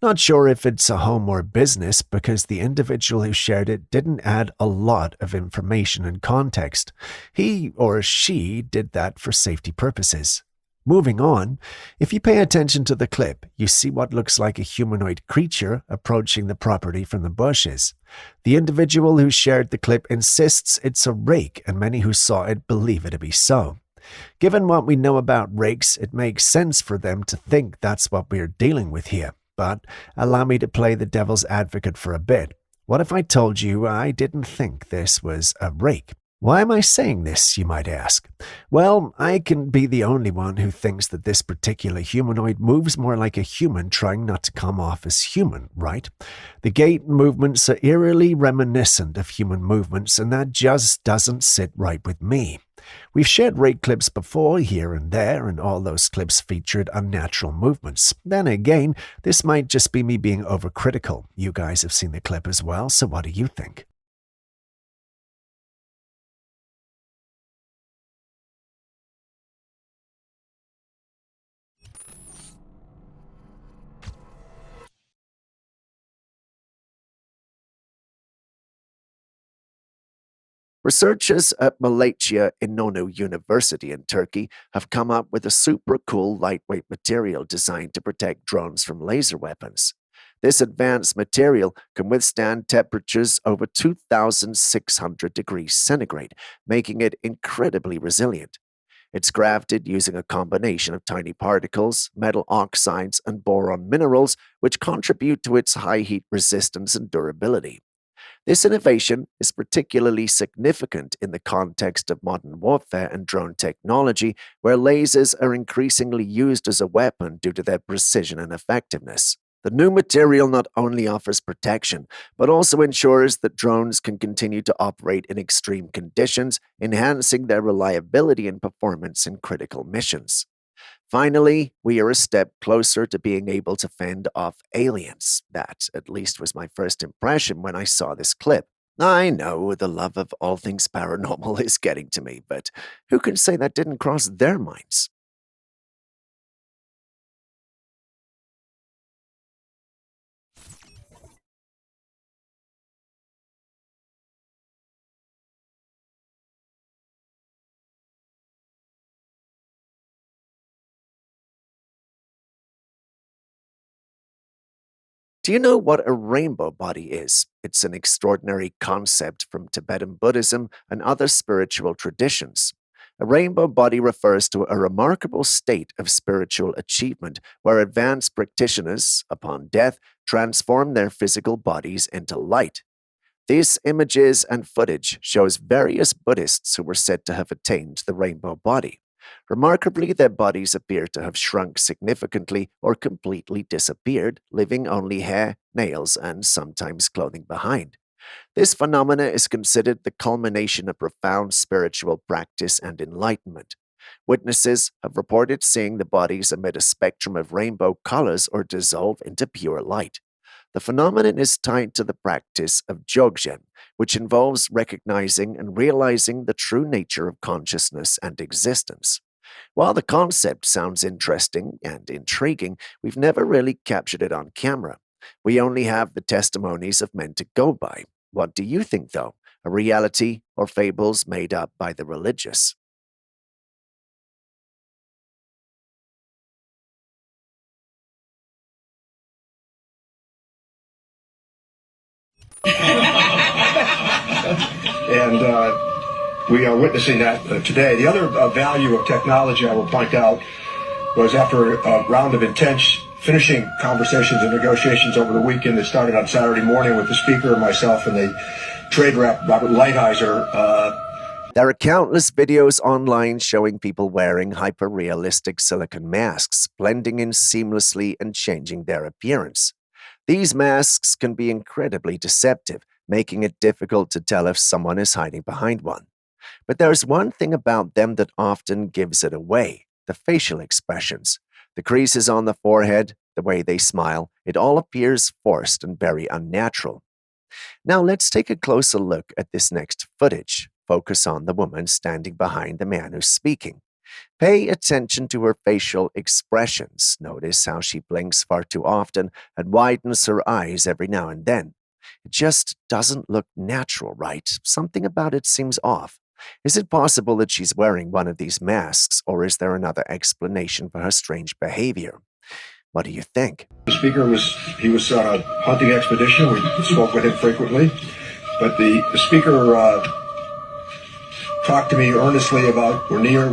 Not sure if it's a home or business because the individual who shared it didn't add a lot of information and context. He or she did that for safety purposes. Moving on, if you pay attention to the clip, you see what looks like a humanoid creature approaching the property from the bushes. The individual who shared the clip insists it's a rake, and many who saw it believe it to be so. Given what we know about rakes, it makes sense for them to think that's what we're dealing with here. But allow me to play the devil's advocate for a bit. What if I told you I didn't think this was a rake? Why am I saying this, you might ask? Well, I can be the only one who thinks that this particular humanoid moves more like a human trying not to come off as human, right? The gait movements are eerily reminiscent of human movements, and that just doesn't sit right with me. We've shared rake clips before, here and there, and all those clips featured unnatural movements. Then again, this might just be me being overcritical. You guys have seen the clip as well, so what do you think? Researchers at Malatya İnönü University in Turkey have come up with a super cool lightweight material designed to protect drones from laser weapons. This advanced material can withstand temperatures over 2,600 degrees centigrade, making it incredibly resilient. It's crafted using a combination of tiny particles, metal oxides, and boron minerals, which contribute to its high heat resistance and durability. This innovation is particularly significant in the context of modern warfare and drone technology, where lasers are increasingly used as a weapon due to their precision and effectiveness. The new material not only offers protection, but also ensures that drones can continue to operate in extreme conditions, enhancing their reliability and performance in critical missions. Finally, we are a step closer to being able to fend off aliens. That, at least, was my first impression when I saw this clip. I know the love of all things paranormal is getting to me, but who can say that didn't cross their minds? Do you know what a rainbow body is? It's an extraordinary concept from Tibetan Buddhism and other spiritual traditions. A rainbow body refers to a remarkable state of spiritual achievement where advanced practitioners, upon death, transform their physical bodies into light. These images and footage shows various Buddhists who were said to have attained the rainbow body. Remarkably, their bodies appear to have shrunk significantly or completely disappeared, leaving only hair, nails, and sometimes clothing behind. This phenomena is considered the culmination of profound spiritual practice and enlightenment. Witnesses have reported seeing the bodies emit a spectrum of rainbow colors or dissolve into pure light. The phenomenon is tied to the practice of Dzogchen, which involves recognizing and realizing the true nature of consciousness and existence. While the concept sounds interesting and intriguing, we've never really captured it on camera. We only have the testimonies of men to go by. What do you think, though? A reality or fables made up by the religious? And we are witnessing that today. The other value of technology I will point out was after a round of intense finishing conversations and negotiations over the weekend that started on Saturday morning with the speaker, myself, and the trade rep, Robert Lighthizer. There are countless videos online showing people wearing hyper-realistic silicone masks, blending in seamlessly and changing their appearance. These masks can be incredibly deceptive, making it difficult to tell if someone is hiding behind one. But there's one thing about them that often gives it away: the facial expressions. The creases on the forehead, the way they smile, it all appears forced and very unnatural. Now let's take a closer look at this next footage. Focus on the woman standing behind the man who's speaking. Pay attention to her facial expressions. Notice how she blinks far too often and widens her eyes every now and then. It just doesn't look natural, right? Something about it seems off. Is it possible that she's wearing one of these masks, or is there another explanation for her strange behavior? What do you think? The speaker was on a hunting expedition. We spoke with him frequently. But the speaker talked to me earnestly about, we're near.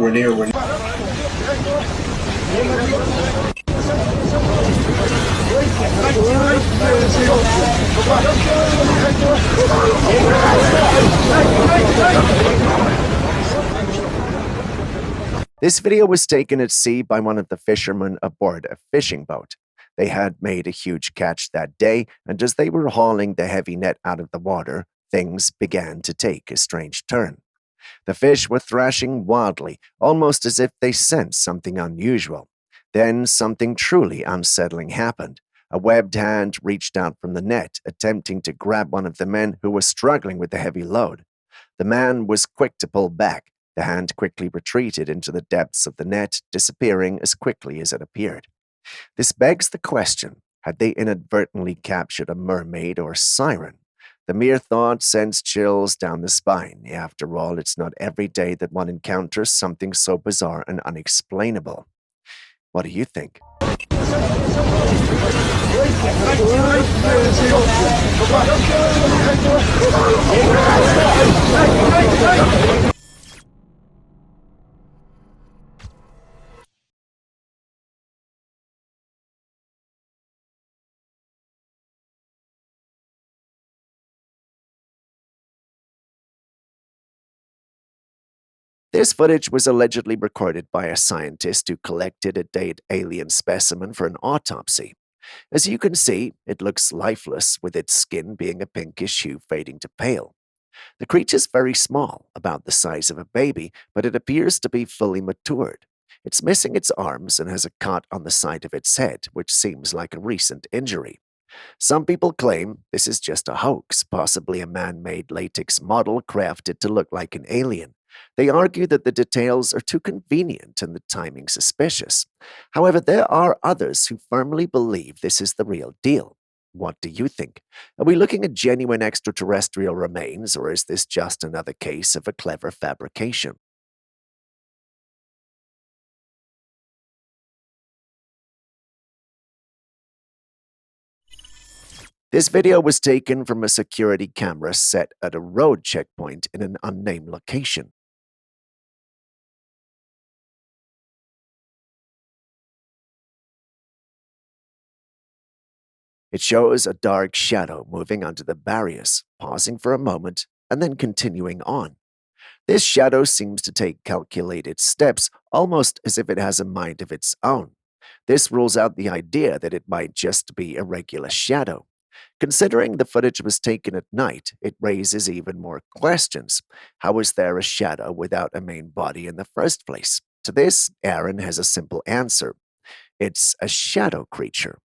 This video was taken at sea by one of the fishermen aboard a fishing boat. They had made a huge catch that day, and as they were hauling the heavy net out of the water, things began to take a strange turn. The fish were thrashing wildly, almost as if they sensed something unusual. Then something truly unsettling happened. A webbed hand reached out from the net, attempting to grab one of the men who was struggling with the heavy load. The man was quick to pull back. The hand quickly retreated into the depths of the net, disappearing as quickly as it appeared. This begs the question, had they inadvertently captured a mermaid or siren? The mere thought sends chills down the spine. After all, it's not every day that one encounters something so bizarre and unexplainable. What do you think? This footage was allegedly recorded by a scientist who collected a dead alien specimen for an autopsy. As you can see, it looks lifeless, with its skin being a pinkish hue fading to pale. The creature's very small, about the size of a baby, but it appears to be fully matured. It's missing its arms and has a cut on the side of its head, which seems like a recent injury. Some people claim this is just a hoax, possibly a man-made latex model crafted to look like an alien. They argue that the details are too convenient and the timing suspicious. However, there are others who firmly believe this is the real deal. What do you think? Are we looking at genuine extraterrestrial remains, or is this just another case of a clever fabrication? This video was taken from a security camera set at a road checkpoint in an unnamed location. It shows a dark shadow moving under the barriers, pausing for a moment, and then continuing on. This shadow seems to take calculated steps, almost as if it has a mind of its own. This rules out the idea that it might just be a regular shadow. Considering the footage was taken at night, it raises even more questions. How is there a shadow without a main body in the first place? To this, Aaron has a simple answer. It's a shadow creature.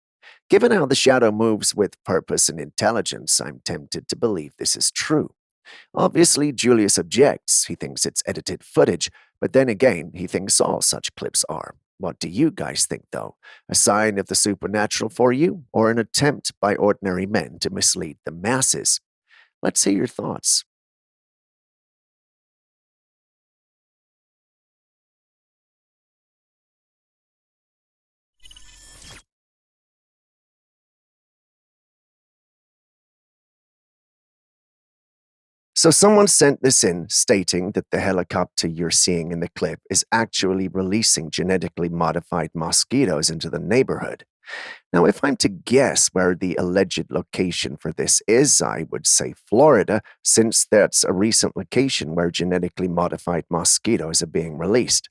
Given how the shadow moves with purpose and intelligence, I'm tempted to believe this is true. Obviously, Julius objects. He thinks it's edited footage, but then again, he thinks all such clips are. What do you guys think, though? A sign of the supernatural for you, or an attempt by ordinary men to mislead the masses? Let's hear your thoughts. So someone sent this in stating that the helicopter you're seeing in the clip is actually releasing genetically modified mosquitoes into the neighborhood. Now, if I'm to guess where the alleged location for this is, I would say Florida, since that's a recent location where genetically modified mosquitoes are being released.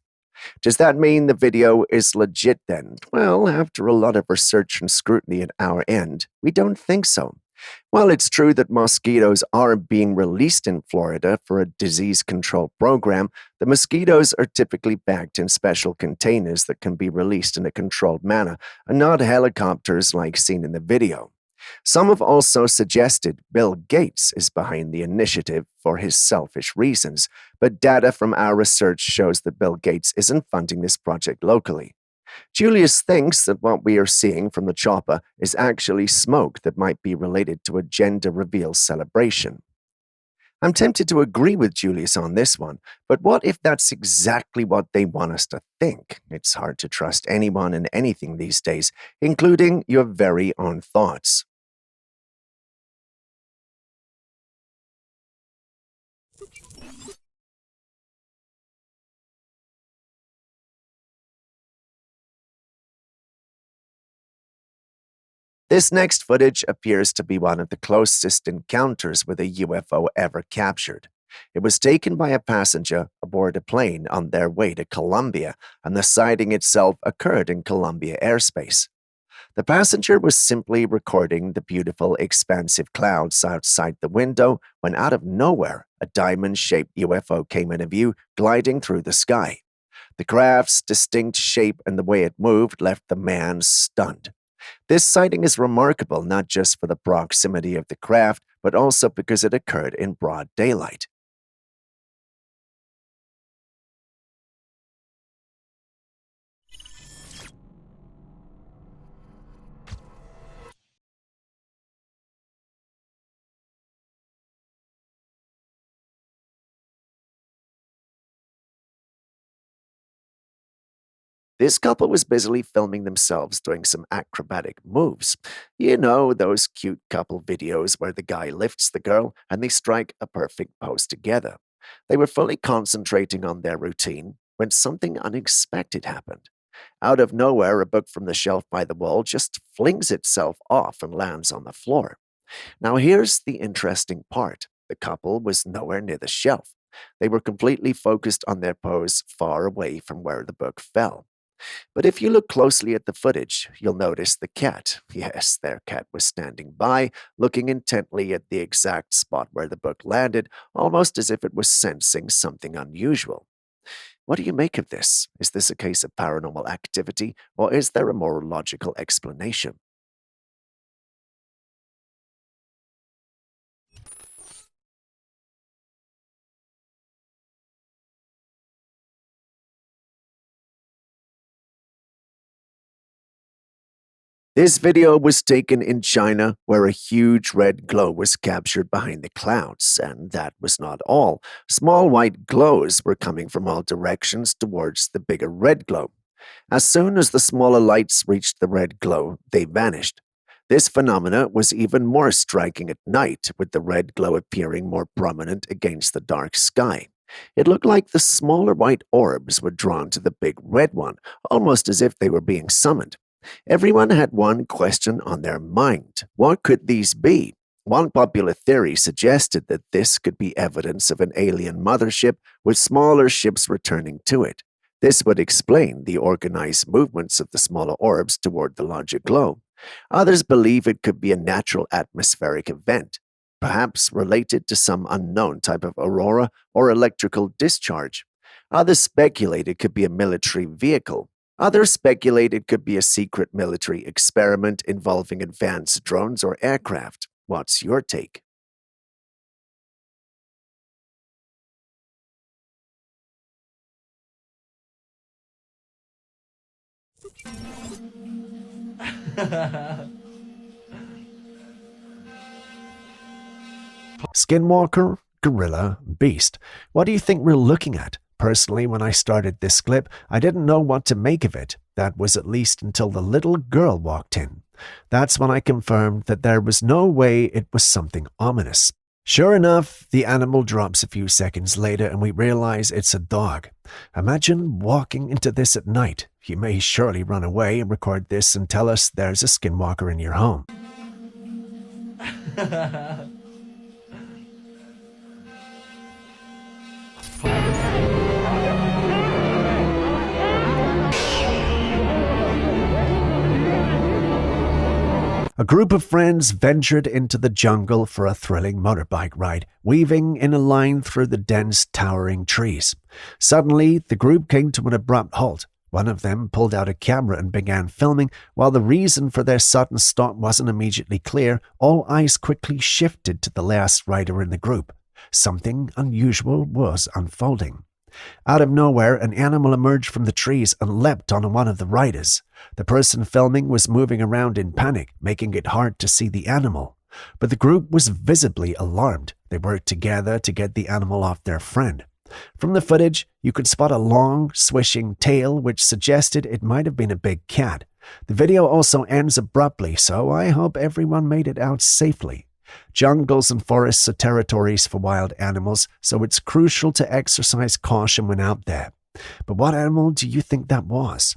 Does that mean the video is legit then? Well, after a lot of research and scrutiny at our end, we don't think so. While it's true that mosquitoes are being released in Florida for a disease control program, the mosquitoes are typically packed in special containers that can be released in a controlled manner, and not helicopters like seen in the video. Some have also suggested Bill Gates is behind the initiative for his selfish reasons, but data from our research shows that Bill Gates isn't funding this project locally. Julius thinks that what we are seeing from the chopper is actually smoke that might be related to a gender reveal celebration. I'm tempted to agree with Julius on this one, but what if that's exactly what they want us to think? It's hard to trust anyone and anything these days, including your very own thoughts. This next footage appears to be one of the closest encounters with a UFO ever captured. It was taken by a passenger aboard a plane on their way to Colombia, and the sighting itself occurred in Colombia airspace. The passenger was simply recording the beautiful, expansive clouds outside the window when out of nowhere, a diamond-shaped UFO came into view, gliding through the sky. The craft's distinct shape and the way it moved left the man stunned. This sighting is remarkable not just for the proximity of the craft, but also because it occurred in broad daylight. This couple was busily filming themselves doing some acrobatic moves. You know, those cute couple videos where the guy lifts the girl and they strike a perfect pose together. They were fully concentrating on their routine when something unexpected happened. Out of nowhere, a book from the shelf by the wall just flings itself off and lands on the floor. Now, here's the interesting part. The couple was nowhere near the shelf. They were completely focused on their pose far away from where the book fell. But if you look closely at the footage, you'll notice the cat. Yes, their cat was standing by, looking intently at the exact spot where the book landed, almost as if it was sensing something unusual. What do you make of this? Is this a case of paranormal activity, or is there a more logical explanation? This video was taken in China, where a huge red glow was captured behind the clouds, and that was not all. Small white glows were coming from all directions towards the bigger red glow. As soon as the smaller lights reached the red glow, they vanished. This phenomena was even more striking at night, with the red glow appearing more prominent against the dark sky. It looked like the smaller white orbs were drawn to the big red one, almost as if they were being summoned. Everyone had one question on their mind. What could these be? One popular theory suggested that this could be evidence of an alien mothership with smaller ships returning to it. This would explain the organized movements of the smaller orbs toward the larger glow. Others believe it could be a natural atmospheric event, perhaps related to some unknown type of aurora or electrical discharge. Others speculate it could be a military vehicle. Others speculate it could be a secret military experiment involving advanced drones or aircraft. What's your take? Skinwalker, gorilla, beast. What do you think we're looking at? Personally, when I started this clip, I didn't know what to make of it. That was at least until the little girl walked in. That's when I confirmed that there was no way it was something ominous. Sure enough, the animal drops a few seconds later and we realize it's a dog. Imagine walking into this at night. You may surely run away and record this and tell us there's a skinwalker in your home. A group of friends ventured into the jungle for a thrilling motorbike ride, weaving in a line through the dense, towering trees. Suddenly, the group came to an abrupt halt. One of them pulled out a camera and began filming. While the reason for their sudden stop wasn't immediately clear, all eyes quickly shifted to the last rider in the group. Something unusual was unfolding. Out of nowhere, an animal emerged from the trees and leapt on one of the riders. The person filming was moving around in panic, making it hard to see the animal. But the group was visibly alarmed. They worked together to get the animal off their friend. From the footage, you could spot a long, swishing tail, which suggested it might have been a big cat. The video also ends abruptly, so I hope everyone made it out safely. Jungles and forests are territories for wild animals, so it's crucial to exercise caution when out there. But what animal do you think that was?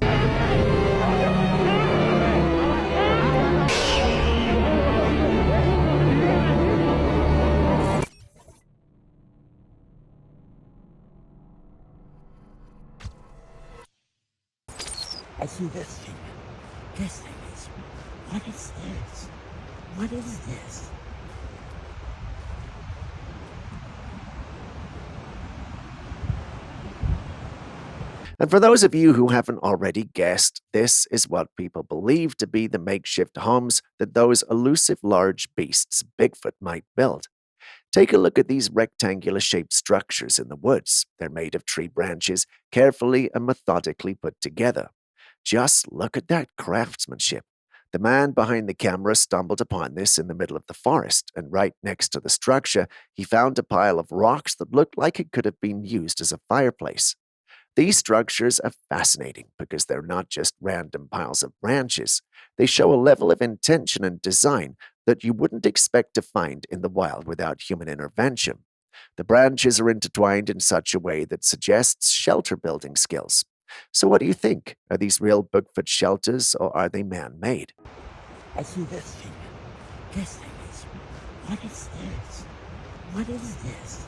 I see this thing. This thing is... What is this? What is this? And for those of you who haven't already guessed, this is what people believe to be the makeshift homes that those elusive large beasts Bigfoot might build. Take a look at these rectangular-shaped structures in the woods. They're made of tree branches, carefully and methodically put together. Just look at that craftsmanship. The man behind the camera stumbled upon this in the middle of the forest, and right next to the structure, he found a pile of rocks that looked like it could have been used as a fireplace. These structures are fascinating because they're not just random piles of branches. They show a level of intention and design that you wouldn't expect to find in the wild without human intervention. The branches are intertwined in such a way that suggests shelter-building skills. So what do you think? Are these real Bigfoot shelters or are they man-made? I see this thing. This thing is... What is this? What is this?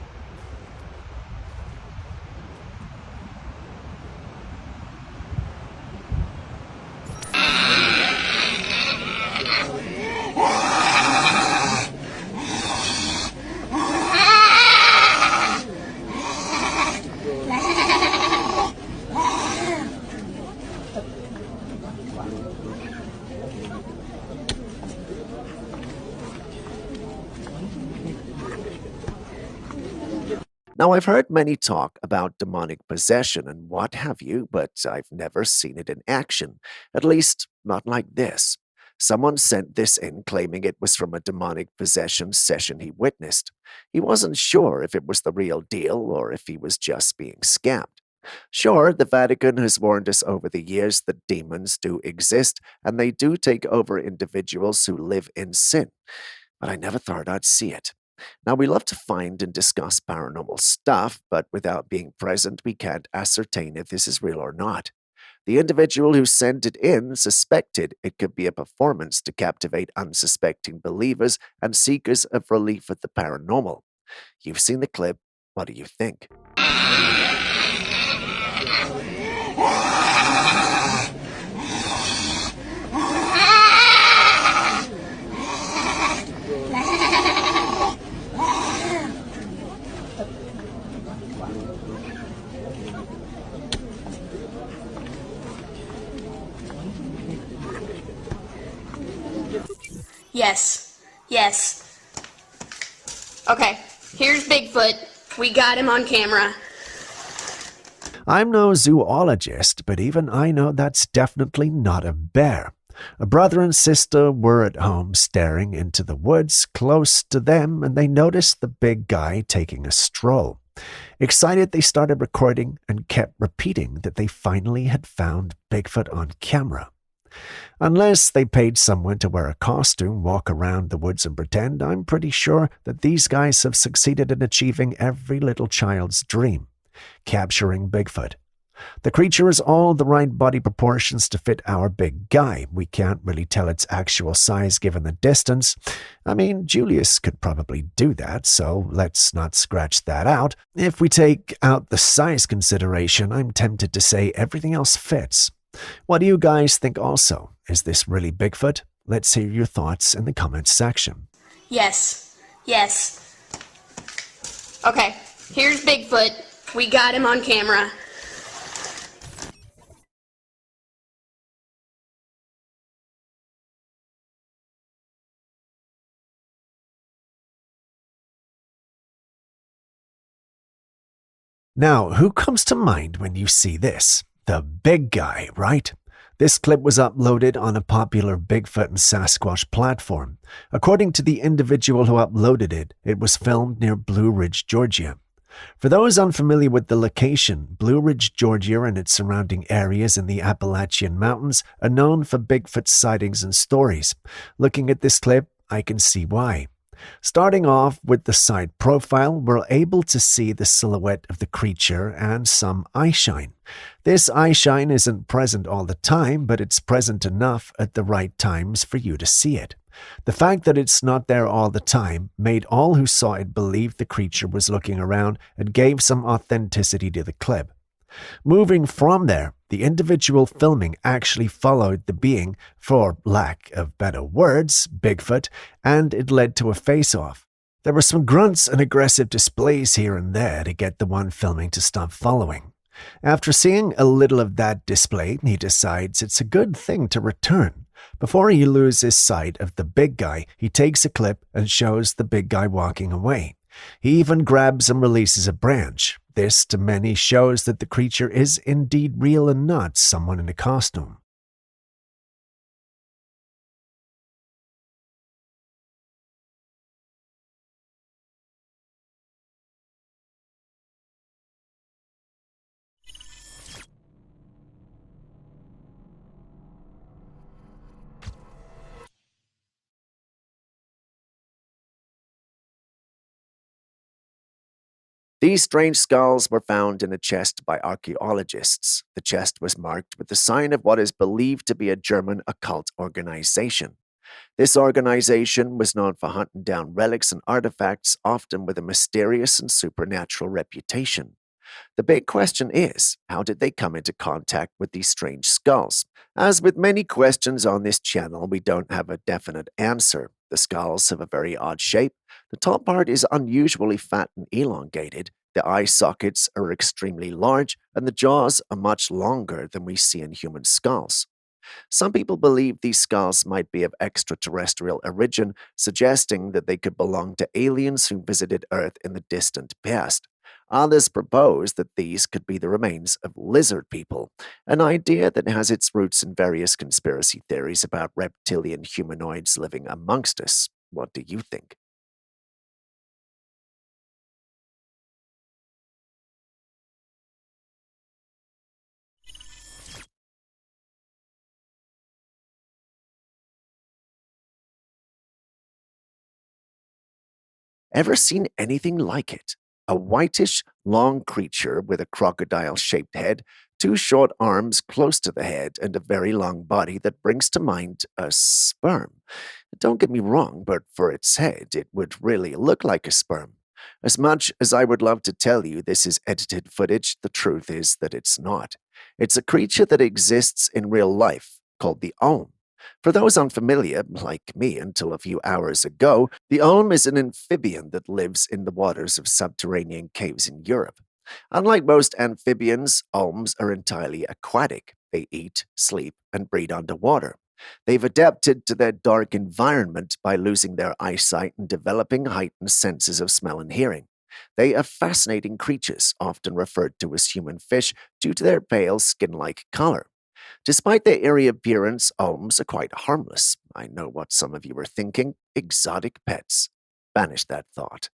Now, I've heard many talk about demonic possession and what have you, but I've never seen it in action, at least not like this. Someone sent this in claiming it was from a demonic possession session he witnessed. He wasn't sure if it was the real deal or if he was just being scammed. Sure, the Vatican has warned us over the years that demons do exist and they do take over individuals who live in sin, but I never thought I'd see it. Now, we love to find and discuss paranormal stuff, but without being present, we can't ascertain if this is real or not. The individual who sent it in suspected it could be a performance to captivate unsuspecting believers and seekers of relief with the paranormal. You've seen the clip. What do you think? Yes. Yes. Okay, here's Bigfoot. We got him on camera. I'm no zoologist, but even I know that's definitely not a bear. A brother and sister were at home staring into the woods close to them, and they noticed the big guy taking a stroll. Excited, they started recording and kept repeating that they finally had found Bigfoot on camera. Unless they paid someone to wear a costume, walk around the woods and pretend, I'm pretty sure that these guys have succeeded in achieving every little child's dream, capturing Bigfoot. The creature has all the right body proportions to fit our big guy. We can't really tell its actual size given the distance. I mean, Julius could probably do that, so let's not scratch that out. If we take out the size consideration, I'm tempted to say everything else fits. What do you guys think also? Is this really Bigfoot? Let's hear your thoughts in the comments section. Yes. Yes. Okay, here's Bigfoot. We got him on camera. Now, who comes to mind when you see this? The big guy, right? This clip was uploaded on a popular Bigfoot and Sasquatch platform. According to the individual who uploaded it, it was filmed near Blue Ridge, Georgia. For those unfamiliar with the location, Blue Ridge, Georgia and its surrounding areas in the Appalachian Mountains are known for Bigfoot sightings and stories. Looking at this clip, I can see why. Starting off with the side profile, we're able to see the silhouette of the creature and some eyeshine. This eyeshine isn't present all the time, but it's present enough at the right times for you to see it. The fact that it's not there all the time made all who saw it believe the creature was looking around and gave some authenticity to the clip. Moving from there, the individual filming actually followed the being, for lack of better words, Bigfoot, and it led to a face-off. There were some grunts and aggressive displays here and there to get the one filming to stop following. After seeing a little of that display, he decides it's a good thing to return. Before he loses sight of the big guy, he takes a clip and shows the big guy walking away. He even grabs and releases a branch. This, to many, shows that the creature is indeed real and not someone in a costume. These strange skulls were found in a chest by archaeologists. The chest was marked with the sign of what is believed to be a German occult organization. This organization was known for hunting down relics and artifacts, often with a mysterious and supernatural reputation. The big question is, how did they come into contact with these strange skulls? As with many questions on this channel, we don't have a definite answer. The skulls have a very odd shape. The top part is unusually fat and elongated. The eye sockets are extremely large, and the jaws are much longer than we see in human skulls. Some people believe these skulls might be of extraterrestrial origin, suggesting that they could belong to aliens who visited Earth in the distant past. Others propose that these could be the remains of lizard people, an idea that has its roots in various conspiracy theories about reptilian humanoids living amongst us. What do you think? Ever seen anything like it? A whitish, long creature with a crocodile-shaped head, two short arms close to the head, and a very long body that brings to mind a sperm. Don't get me wrong, but for its head, it would really look like a sperm. As much as I would love to tell you this is edited footage, the truth is that it's not. It's a creature that exists in real life, called the Olm. For those unfamiliar, like me until a few hours ago, the Olm is an amphibian that lives in the waters of subterranean caves in Europe. Unlike most amphibians, Olms are entirely aquatic. They eat, sleep, and breed underwater. They've adapted to their dark environment by losing their eyesight and developing heightened senses of smell and hearing. They are fascinating creatures, often referred to as human fish due to their pale skin-like color. Despite their eerie appearance, Olms are quite harmless. I know what some of you are thinking. Exotic pets. Banish that thought.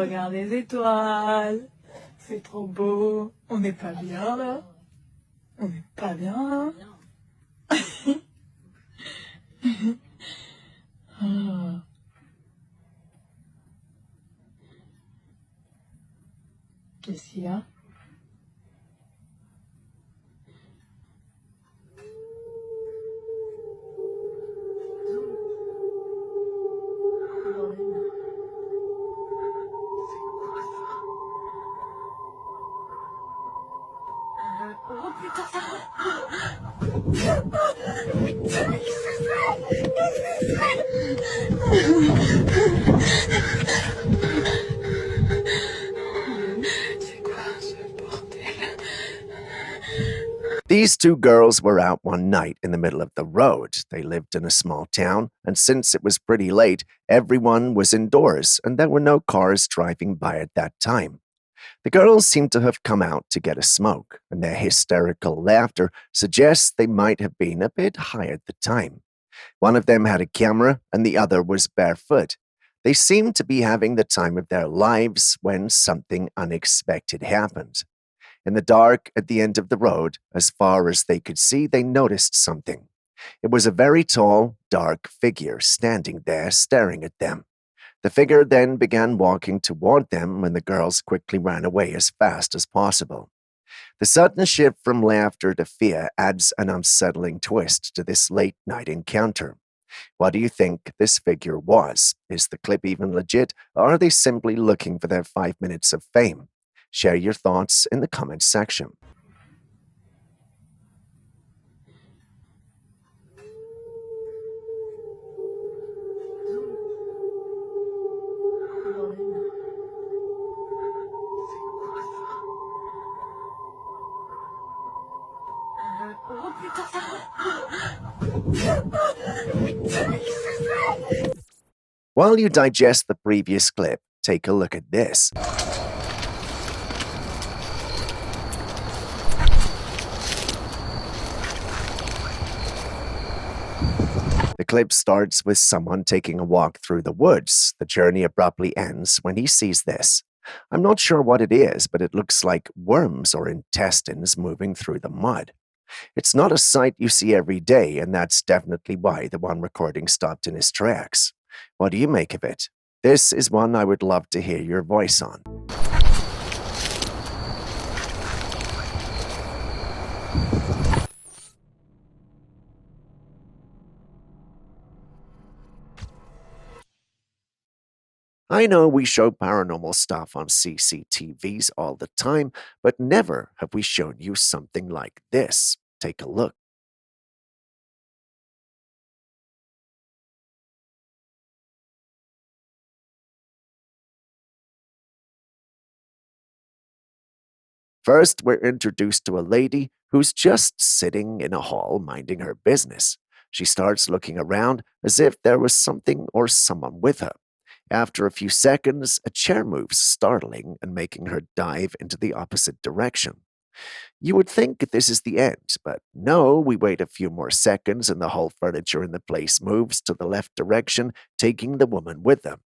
regarde les étoiles. C'est trop beau. On n'est pas bien là. On n'est pas bien là. Ah. Qu'est-ce qu'il y a? Oh putain, ça... These two girls were out one night in the middle of the road. They lived in a small town, and since it was pretty late, everyone was indoors, and there were no cars driving by at that time. The girls seemed to have come out to get a smoke, and their hysterical laughter suggests they might have been a bit high at the time. One of them had a camera, and the other was barefoot. They seemed to be having the time of their lives when something unexpected happened. In the dark at the end of the road, as far as they could see, they noticed something. It was a very tall, dark figure standing there staring at them. The figure then began walking toward them, and the girls quickly ran away as fast as possible. The sudden shift from laughter to fear adds an unsettling twist to this late-night encounter. What do you think this figure was? Is the clip even legit, or are they simply looking for their 5 minutes of fame? Share your thoughts in the comments section. While you digest the previous clip, take a look at this. The clip starts with someone taking a walk through the woods. The journey abruptly ends when he sees this. I'm not sure what it is, but it looks like worms or intestines moving through the mud. It's not a sight you see every day, and that's definitely why the one recording stopped in his tracks. What do you make of it? This is one I would love to hear your voice on. I know we show paranormal stuff on CCTVs all the time, but never have we shown you something like this. Take a look. First, we're introduced to a lady who's just sitting in a hall minding her business. She starts looking around as if there was something or someone with her. After a few seconds, a chair moves, startling and making her dive into the opposite direction. You would think this is the end, but no, we wait a few more seconds and the whole furniture in the place moves to the left direction, taking the woman with them.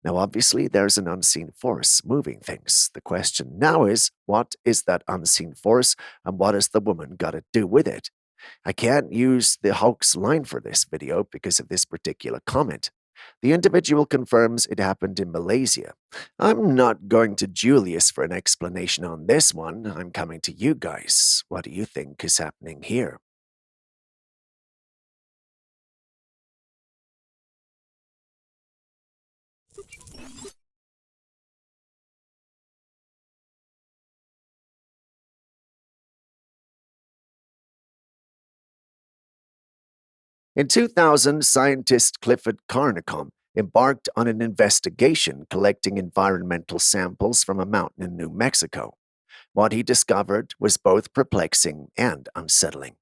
Now, obviously, there's an unseen force moving things. The question now is, what is that unseen force, and what has the woman got to do with it? I can't use the hoax line for this video because of this particular comment. The individual confirms it happened in Malaysia. I'm not going to Julius for an explanation on this one. I'm coming to you guys. What do you think is happening here? In 2000, scientist Clifford Carnicom embarked on an investigation collecting environmental samples from a mountain in New Mexico. What he discovered was both perplexing and unsettling.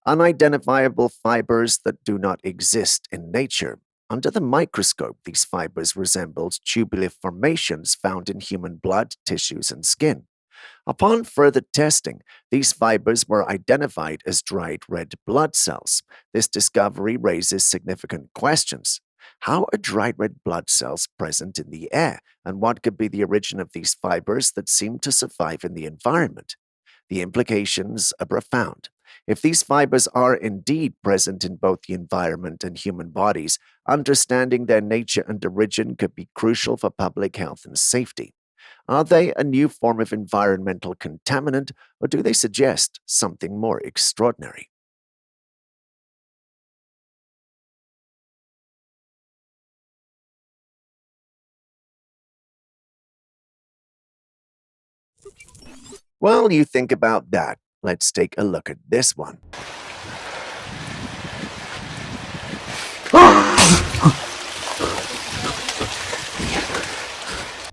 Unidentifiable fibers that do not exist in nature. Under the microscope, these fibers resembled tubular formations found in human blood, tissues, and skin. Upon further testing, these fibers were identified as dried red blood cells. This discovery raises significant questions. How are dried red blood cells present in the air, and what could be the origin of these fibers that seem to survive in the environment? The implications are profound. If these fibers are indeed present in both the environment and human bodies, understanding their nature and origin could be crucial for public health and safety. Are they a new form of environmental contaminant, or do they suggest something more extraordinary? While you think about that, let's take a look at this one.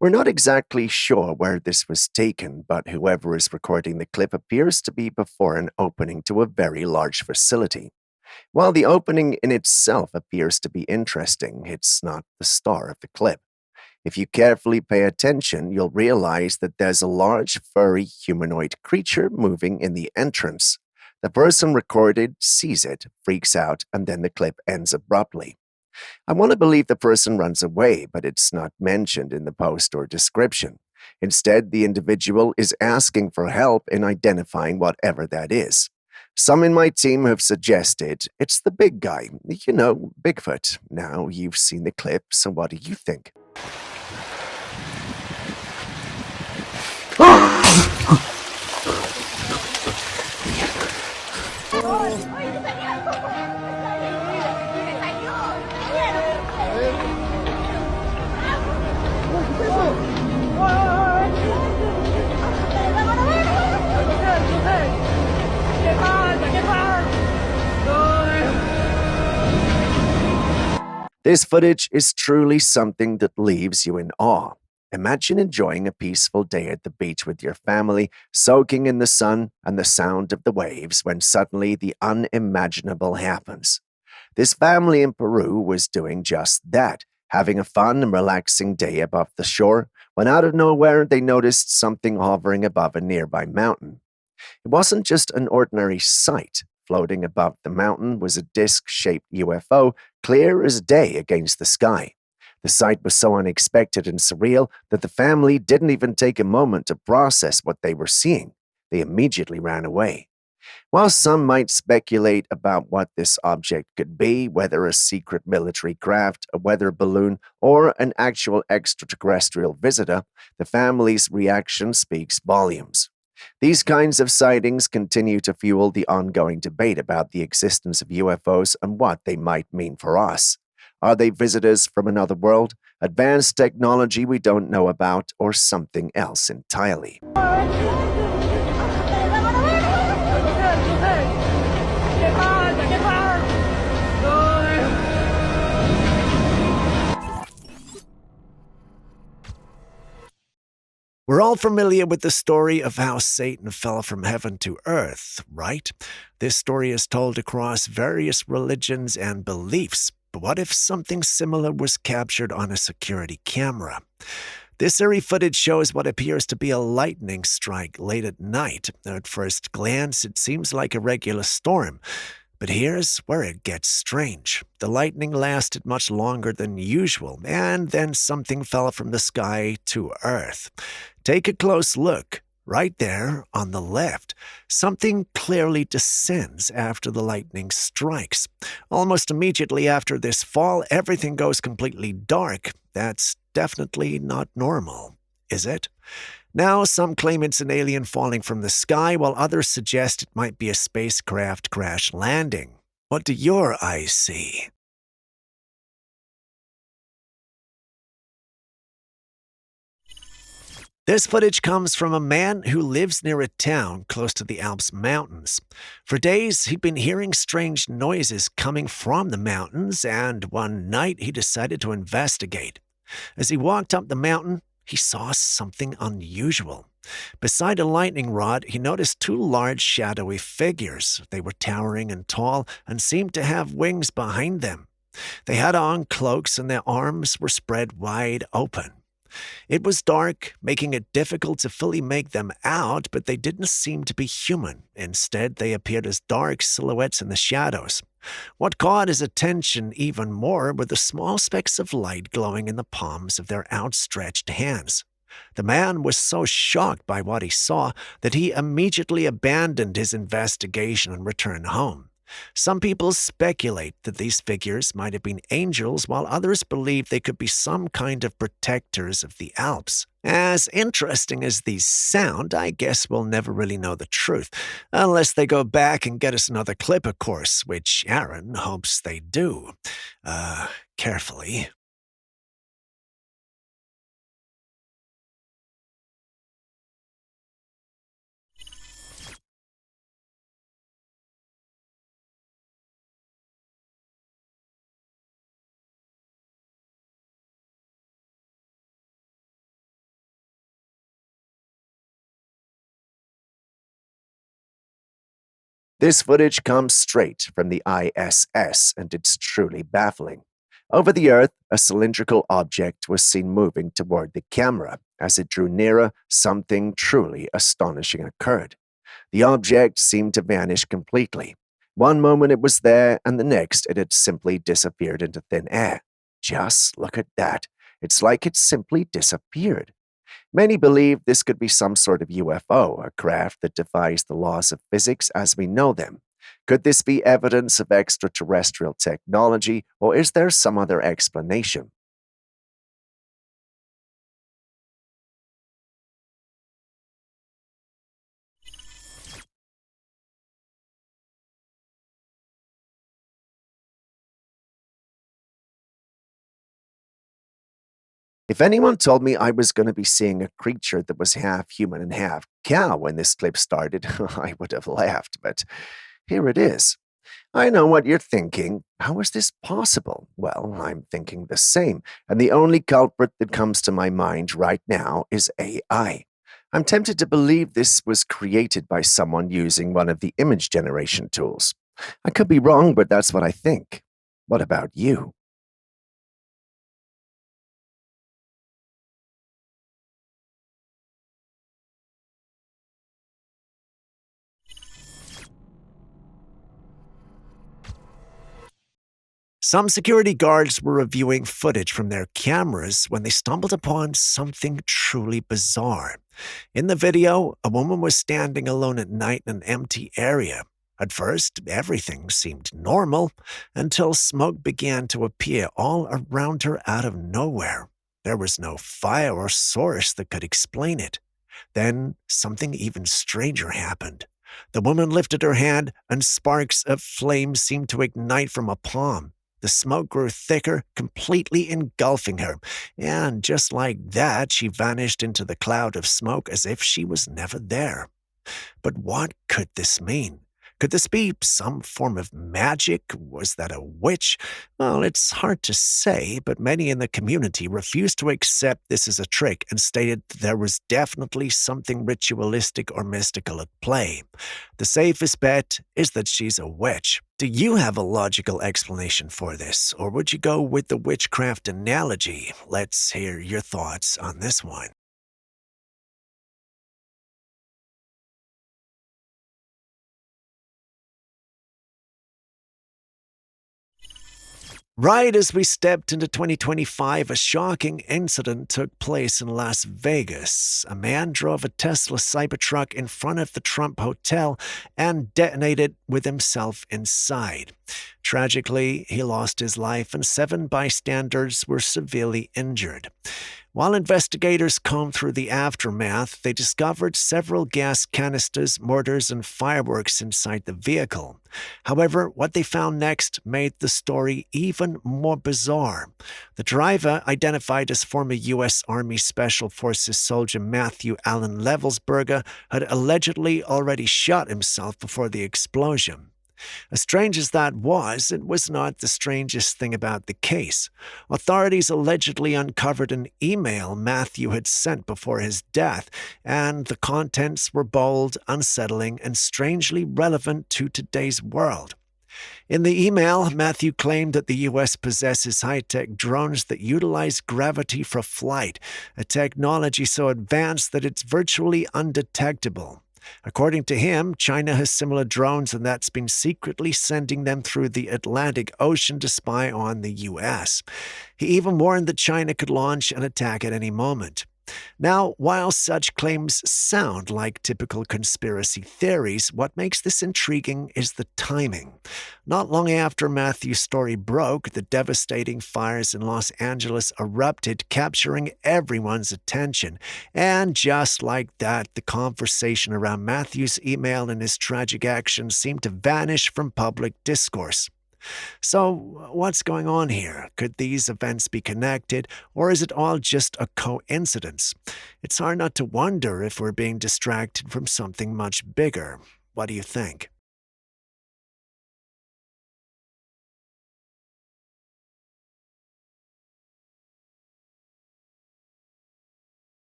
We're not exactly sure where this was taken, but whoever is recording the clip appears to be before an opening to a very large facility. While the opening in itself appears to be interesting, it's not the star of the clip. If you carefully pay attention, you'll realize that there's a large, furry, humanoid creature moving in the entrance. The person recorded sees it, freaks out, and then the clip ends abruptly. I want to believe the person runs away, but it's not mentioned in the post or description. Instead, the individual is asking for help in identifying whatever that is. Some in my team have suggested it's the big guy, Bigfoot. Now you've seen the clip, so what do you think? This footage is truly something that leaves you in awe. Imagine enjoying a peaceful day at the beach with your family, soaking in the sun and the sound of the waves when suddenly the unimaginable happens. This family in Peru was doing just that, having a fun and relaxing day above the shore, when out of nowhere they noticed something hovering above a nearby mountain. It wasn't just an ordinary sight. Floating above the mountain was a disc-shaped UFO, clear as day against the sky. The sight was so unexpected and surreal that the family didn't even take a moment to process what they were seeing. They immediately ran away. While some might speculate about what this object could be, whether a secret military craft, a weather balloon, or an actual extraterrestrial visitor, the family's reaction speaks volumes. These kinds of sightings continue to fuel the ongoing debate about the existence of UFOs and what they might mean for us. Are they visitors from another world, advanced technology we don't know about, or something else entirely? We're all familiar with the story of how Satan fell from heaven to earth, right? This story is told across various religions and beliefs. But what if something similar was captured on a security camera? This eerie footage shows what appears to be a lightning strike late at night. At first glance, it seems like a regular storm. But here's where it gets strange. The lightning lasted much longer than usual, and then something fell from the sky to earth. Take a close look. Right there on the left, something clearly descends after the lightning strikes. Almost immediately after this fall, everything goes completely dark. That's definitely not normal, is it? Now, some claim it's an alien falling from the sky, while others suggest it might be a spacecraft crash landing. What do your eyes see? This footage comes from a man who lives near a town close to the Alps mountains. For days, he'd been hearing strange noises coming from the mountains, and one night he decided to investigate. As he walked up the mountain, he saw something unusual. Beside a lightning rod, he noticed two large shadowy figures. They were towering and tall and seemed to have wings behind them. They had on cloaks and their arms were spread wide open. It was dark, making it difficult to fully make them out, but they didn't seem to be human. Instead, they appeared as dark silhouettes in the shadows. What caught his attention even more were the small specks of light glowing in the palms of their outstretched hands. The man was so shocked by what he saw that he immediately abandoned his investigation and returned home. Some people speculate that these figures might have been angels, while others believe they could be some kind of protectors of the Alps. As interesting as these sound, I guess we'll never really know the truth, unless they go back and get us another clip, of course, which Aaron hopes they do. Carefully. This footage comes straight from the ISS, and it's truly baffling. Over the Earth, a cylindrical object was seen moving toward the camera. As it drew nearer, something truly astonishing occurred. The object seemed to vanish completely. One moment it was there, and the next it had simply disappeared into thin air. Just look at that. It's like it simply disappeared. Many believe this could be some sort of UFO, a craft that defies the laws of physics as we know them. Could this be evidence of extraterrestrial technology, or is there some other explanation? If anyone told me I was going to be seeing a creature that was half human and half cow when this clip started, I would have laughed, but here it is. I know what you're thinking. How is this possible? Well, I'm thinking the same, and the only culprit that comes to my mind right now is AI. I'm tempted to believe this was created by someone using one of the image generation tools. I could be wrong, but that's what I think. What about you? Some security guards were reviewing footage from their cameras when they stumbled upon something truly bizarre. In the video, a woman was standing alone at night in an empty area. At first, everything seemed normal until smoke began to appear all around her out of nowhere. There was no fire or source that could explain it. Then, something even stranger happened. The woman lifted her hand, and sparks of flame seemed to ignite from a palm. The smoke grew thicker, completely engulfing her, and just like that, she vanished into the cloud of smoke as if she was never there. But what could this mean? Could this be some form of magic? Was that a witch? Well, it's hard to say, but many in the community refused to accept this as a trick and stated that there was definitely something ritualistic or mystical at play. The safest bet is that she's a witch. Do you have a logical explanation for this, or would you go with the witchcraft analogy? Let's hear your thoughts on this one. Right as we stepped into 2025, a shocking incident took place in Las Vegas. A man drove a Tesla Cybertruck in front of the Trump Hotel and detonated with himself inside. Tragically, he lost his life and 7 bystanders were severely injured. While investigators combed through the aftermath, they discovered several gas canisters, mortars, and fireworks inside the vehicle. However, what they found next made the story even more bizarre. The driver, identified as former U.S. Army Special Forces soldier Matthew Allen Levelsberger, had allegedly already shot himself before the explosion. As strange as that was, it was not the strangest thing about the case. Authorities allegedly uncovered an email Matthew had sent before his death, and the contents were bold, unsettling, and strangely relevant to today's world. In the email, Matthew claimed that the U.S. possesses high-tech drones that utilize gravity for flight, a technology so advanced that it's virtually undetectable. According to him, China has similar drones, and that's been secretly sending them through the Atlantic Ocean to spy on the U.S. He even warned that China could launch an attack at any moment. Now, while such claims sound like typical conspiracy theories, what makes this intriguing is the timing. Not long after Matthew's story broke, the devastating fires in Los Angeles erupted, capturing everyone's attention. And just like that, the conversation around Matthew's email and his tragic actions seemed to vanish from public discourse. So, what's going on here? Could these events be connected, or is it all just a coincidence? It's hard not to wonder if we're being distracted from something much bigger. What do you think?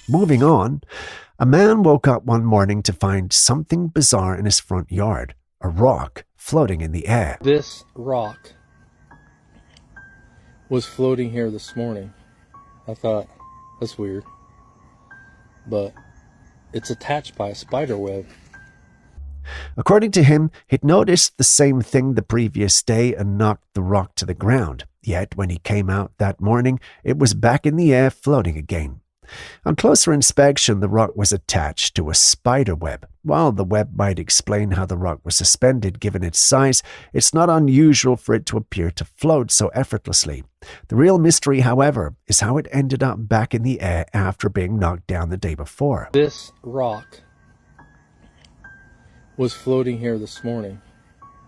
Moving on, a man woke up one morning to find something bizarre in his front yard. A rock floating in the air. This rock was floating here this morning. I thought, that's weird. But it's attached by a spider web. According to him, he'd noticed the same thing the previous day and knocked the rock to the ground. Yet, when he came out that morning, it was back in the air floating again. On closer inspection, the rock was attached to a spider web. While the web might explain how the rock was suspended given its size, it's not unusual for it to appear to float so effortlessly. The real mystery, however, is how it ended up back in the air after being knocked down the day before. This rock was floating here this morning.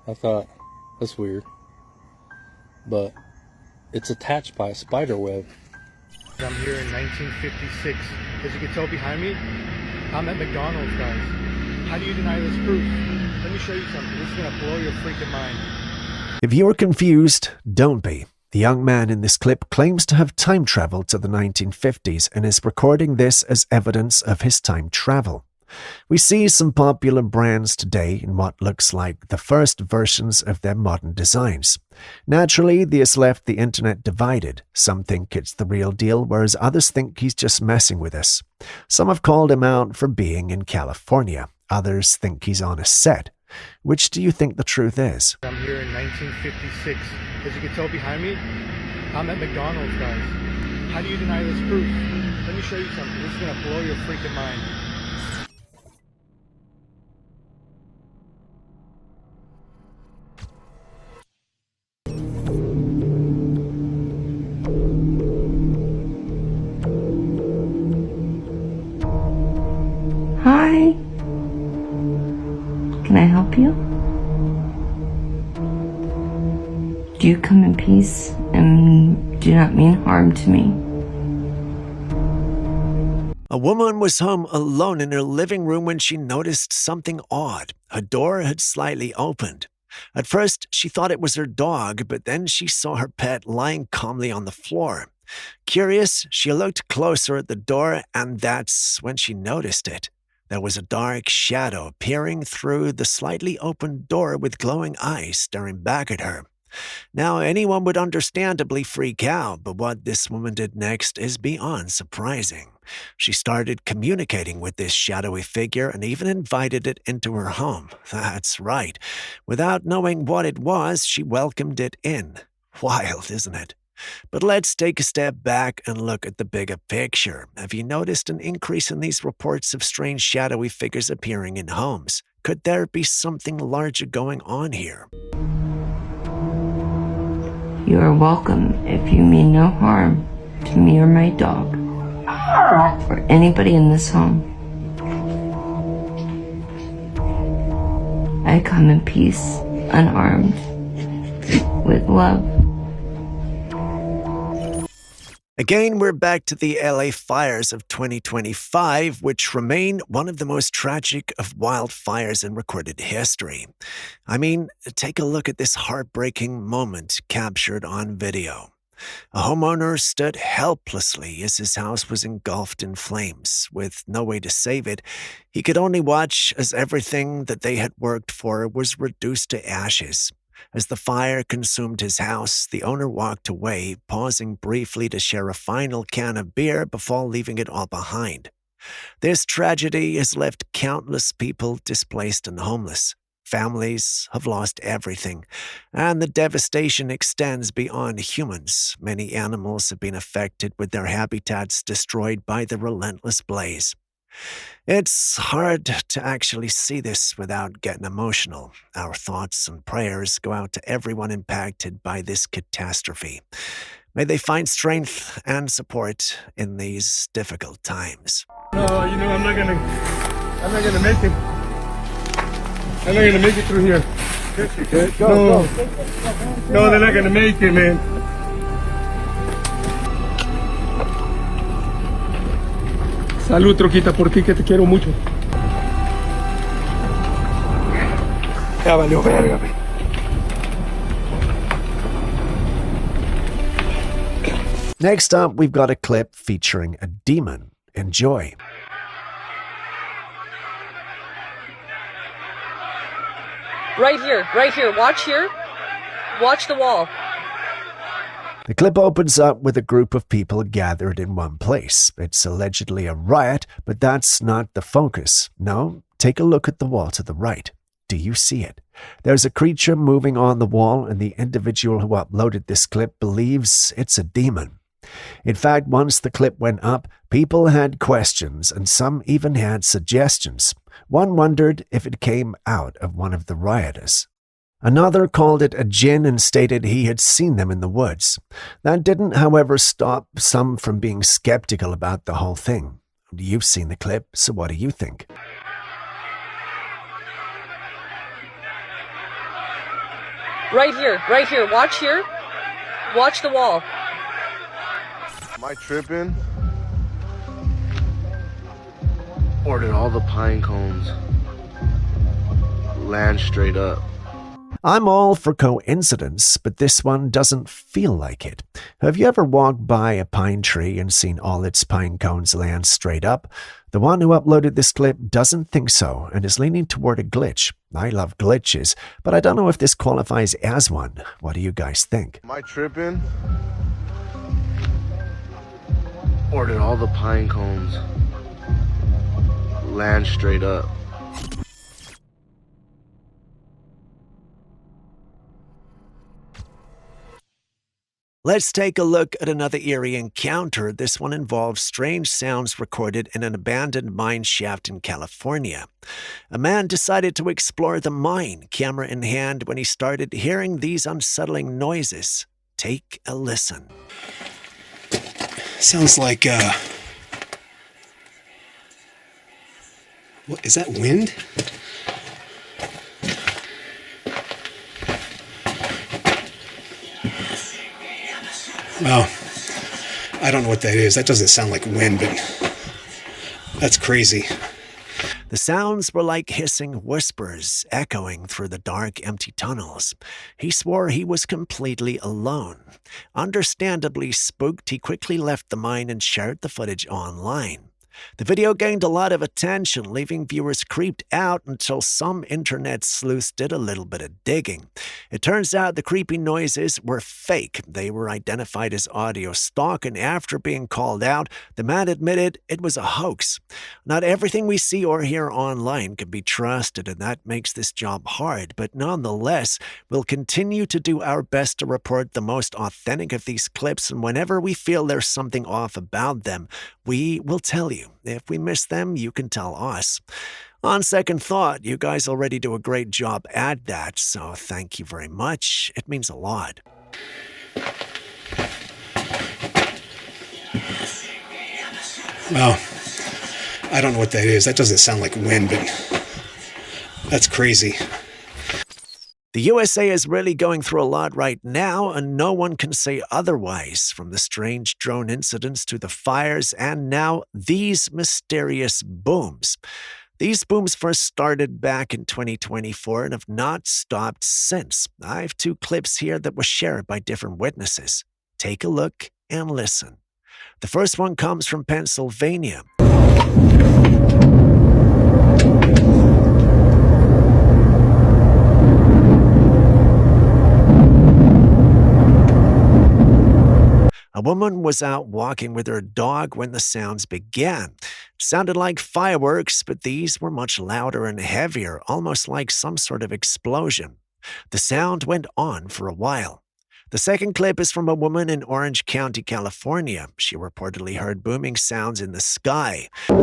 I thought, that's weird. But it's attached by a spider web. I'm here in 1956. As you can tell behind me, I'm at McDonald's, guys. How do you deny this proof? Let me show you something. This is going to blow your freaking mind. If you are confused, don't be. The young man in this clip claims to have time traveled to the 1950s and is recording this as evidence of his time travel. We see some popular brands today in what looks like the first versions of their modern designs. Naturally, this left the internet divided. Some think it's the real deal, whereas others think he's just messing with us. Some have called him out for being in California. Others think he's on a set. Which do you think the truth is? I'm here in 1956. As you can tell behind me, I'm at McDonald's, guys. How do you deny this proof? Let me show you something. This is going to blow your freaking mind. Hi. Can I help you? Do you come in peace and do not mean harm to me? A woman was home alone in her living room when she noticed something odd. Her door had slightly opened. At first, she thought it was her dog, but then she saw her pet lying calmly on the floor. Curious, she looked closer at the door, and that's when she noticed it. There was a dark shadow peering through the slightly opened door with glowing eyes staring back at her. Now, anyone would understandably freak out, but what this woman did next is beyond surprising. She started communicating with this shadowy figure and even invited it into her home. That's right. Without knowing what it was, she welcomed it in. Wild, isn't it? But let's take a step back and look at the bigger picture. Have you noticed an increase in these reports of strange shadowy figures appearing in homes? Could there be something larger going on here? You are welcome if you mean no harm to me or my dog, or anybody in this home. I come in peace, unarmed, with love. Again, we're back to the LA fires of 2025, which remain one of the most tragic of wildfires in recorded history. I mean, take a look at this heartbreaking moment captured on video. A homeowner stood helplessly as his house was engulfed in flames. With no way to save it, he could only watch as everything that they had worked for was reduced to ashes. As the fire consumed his house, the owner walked away, pausing briefly to share a final can of beer before leaving it all behind. This tragedy has left countless people displaced and homeless. Families have lost everything, and the devastation extends beyond humans. Many animals have been affected with their habitats destroyed by the relentless blaze. It's hard to actually see this without getting emotional. Our thoughts and prayers go out to everyone impacted by this catastrophe. May they find strength and support in these difficult times. No, I'm not gonna make it. I'm not gonna make it through here. Go. No, they're not gonna make it, man. Salud, troquita, por ti que te quiero mucho. Ya valió verga, man. Next up, we've got a clip featuring a demon. Enjoy. Right here. Watch the wall. The clip opens up with a group of people gathered in one place. It's allegedly a riot, but that's not the focus. No, take a look at the wall to the right. Do you see it? There's a creature moving on the wall, and the individual who uploaded this clip believes it's a demon. In fact, once the clip went up, people had questions, and some even had suggestions. One wondered if it came out of one of the rioters. Another called it a jinn and stated he had seen them in the woods. That didn't, however, stop some from being skeptical about the whole thing. You've seen the clip, so what do you think? Right here. Watch the wall. Am I tripping? Or did all the pine cones land straight up? I'm all for coincidence, but this one doesn't feel like it. Have you ever walked by a pine tree and seen all its pine cones land straight up? The one who uploaded this clip doesn't think so and is leaning toward a glitch. I love glitches, but I don't know if this qualifies as one. What do you guys think? Am I tripping? Or did all the pine cones land straight up? Let's take a look at another eerie encounter. This one involves strange sounds recorded in an abandoned mine shaft in California. A man decided to explore the mine, camera in hand, when he started hearing these unsettling noises. Take a listen. Sounds like, what, is that wind? Well, I don't know what that is. That doesn't sound like wind, but that's crazy. The sounds were like hissing whispers echoing through the dark, empty tunnels. He swore he was completely alone. Understandably spooked, he quickly left the mine and shared the footage online. The video gained a lot of attention, leaving viewers creeped out until some internet sleuths did a little bit of digging. It turns out the creepy noises were fake. They were identified as audio stock, and after being called out, the man admitted it was a hoax. Not everything we see or hear online can be trusted, and that makes this job hard, but nonetheless, we'll continue to do our best to report the most authentic of these clips, and whenever we feel there's something off about them, we will tell you. If we miss them, you can tell us. On second thought, you guys already do a great job at that, so thank you very much. It means a lot. Well, I don't know what that is. That doesn't sound like wind, but that's crazy. The USA is really going through a lot right now, and no one can say otherwise. From the strange drone incidents to the fires, and now these mysterious booms. These booms first started back in 2024 and have not stopped since. I have two clips here that were shared by different witnesses. Take a look and listen. The first one comes from Pennsylvania. A woman was out walking with her dog when the sounds began. It sounded like fireworks, but these were much louder and heavier, almost like some sort of explosion. The sound went on for a while. The second clip is from a woman in Orange County, California. She reportedly heard booming sounds in the sky. So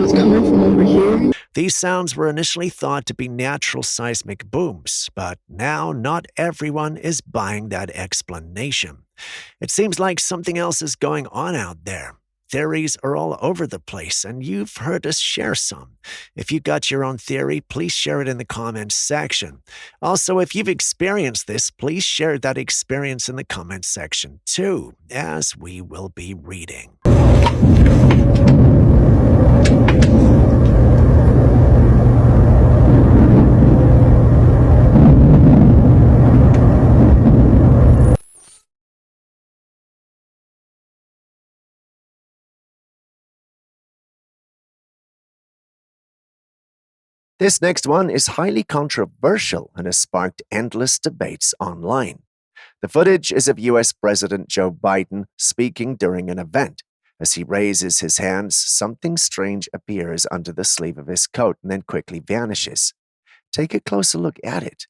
it's coming from over here? These sounds were initially thought to be natural seismic booms, but now not everyone is buying that explanation. It seems like something else is going on out there. Theories are all over the place, and you've heard us share some. If you got your own theory, please share it in the comments section. Also, if you've experienced this, please share that experience in the comments section too, as we will be reading. This next one is highly controversial and has sparked endless debates online. The footage is of US President Joe Biden speaking during an event. As he raises his hands, something strange appears under the sleeve of his coat and then quickly vanishes. Take a closer look at it.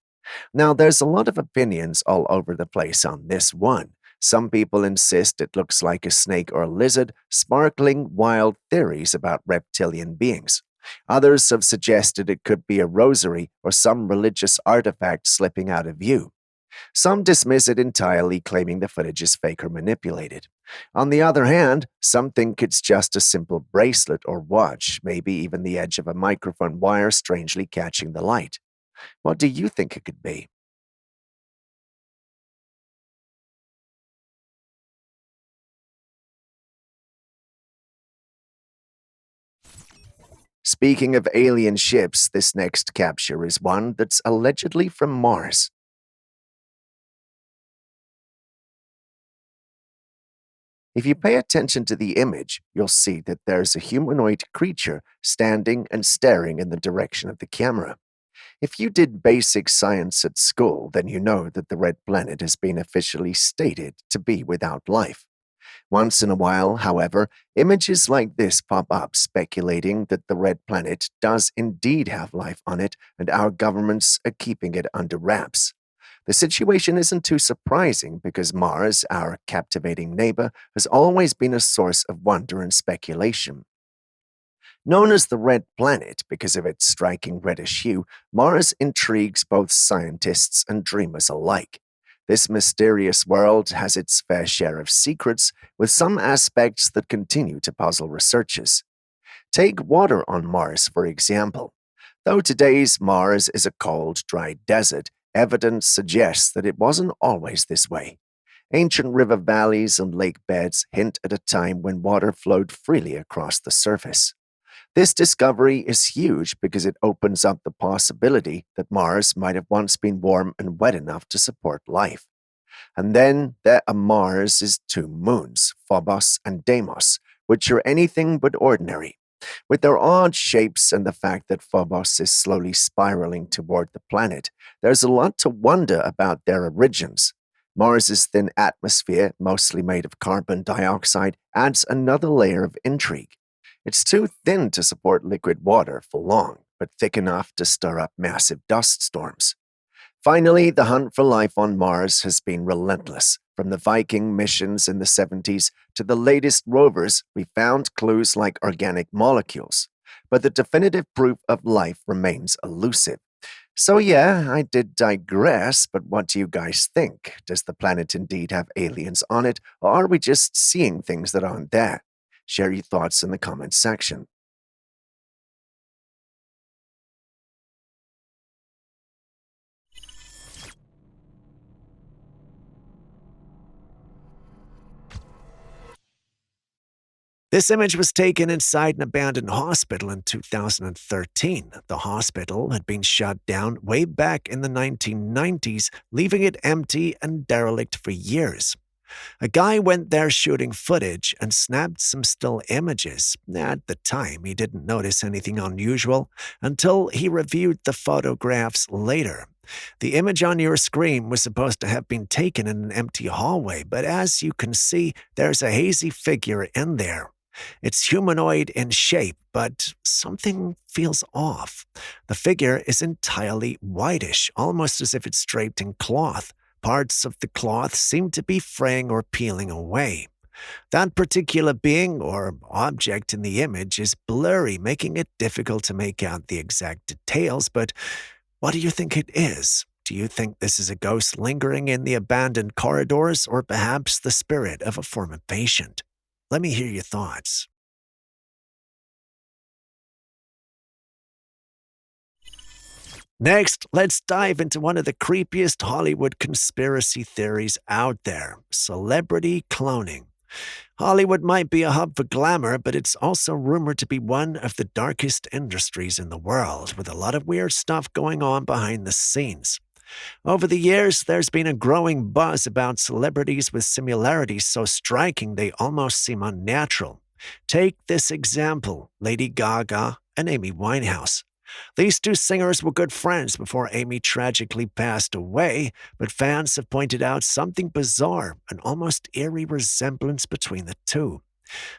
Now, there's a lot of opinions all over the place on this one. Some people insist it looks like a snake or a lizard, sparkling wild theories about reptilian beings. Others have suggested it could be a rosary or some religious artifact slipping out of view. Some dismiss it entirely, claiming the footage is fake or manipulated. On the other hand, some think it's just a simple bracelet or watch, maybe even the edge of a microphone wire strangely catching the light. What do you think it could be? Speaking of alien ships, this next capture is one that's allegedly from Mars. If you pay attention to the image, you'll see that there's a humanoid creature standing and staring in the direction of the camera. If you did basic science at school, then you know that the red planet has been officially stated to be without life. Once in a while, however, images like this pop up speculating that the red planet does indeed have life on it and our governments are keeping it under wraps. The situation isn't too surprising because Mars, our captivating neighbor, has always been a source of wonder and speculation. Known as the Red Planet because of its striking reddish hue, Mars intrigues both scientists and dreamers alike. This mysterious world has its fair share of secrets, with some aspects that continue to puzzle researchers. Take water on Mars, for example. Though today's Mars is a cold, dry desert, evidence suggests that it wasn't always this way. Ancient river valleys and lake beds hint at a time when water flowed freely across the surface. This discovery is huge because it opens up the possibility that Mars might have once been warm and wet enough to support life. And then there are Mars' two moons, Phobos and Deimos, which are anything but ordinary. With their odd shapes and the fact that Phobos is slowly spiraling toward the planet, there's a lot to wonder about their origins. Mars' thin atmosphere, mostly made of carbon dioxide, adds another layer of intrigue. It's too thin to support liquid water for long, but thick enough to stir up massive dust storms. Finally, the hunt for life on Mars has been relentless. From the Viking missions in the 70s to the latest rovers, we found clues like organic molecules. But the definitive proof of life remains elusive. So yeah, I did digress, but what do you guys think? Does the planet indeed have aliens on it, or are we just seeing things that aren't there? Share your thoughts in the comments section. This image was taken inside an abandoned hospital in 2013. The hospital had been shut down way back in the 1990s, leaving it empty and derelict for years. A guy went there shooting footage and snapped some still images. At the time, he didn't notice anything unusual until he reviewed the photographs later. The image on your screen was supposed to have been taken in an empty hallway, but as you can see, there's a hazy figure in there. It's humanoid in shape, but something feels off. The figure is entirely whitish, almost as if it's draped in cloth. Parts of the cloth seem to be fraying or peeling away. That particular being or object in the image is blurry, making it difficult to make out the exact details, but what do you think it is? Do you think this is a ghost lingering in the abandoned corridors, or perhaps the spirit of a former patient? Let me hear your thoughts. Next, let's dive into one of the creepiest Hollywood conspiracy theories out there: celebrity cloning. Hollywood might be a hub for glamour, but it's also rumored to be one of the darkest industries in the world, with a lot of weird stuff going on behind the scenes. Over the years, there's been a growing buzz about celebrities with similarities so striking they almost seem unnatural. Take this example: Lady Gaga and Amy Winehouse. These two singers were good friends before Amy tragically passed away, but fans have pointed out something bizarre, an almost eerie resemblance between the two.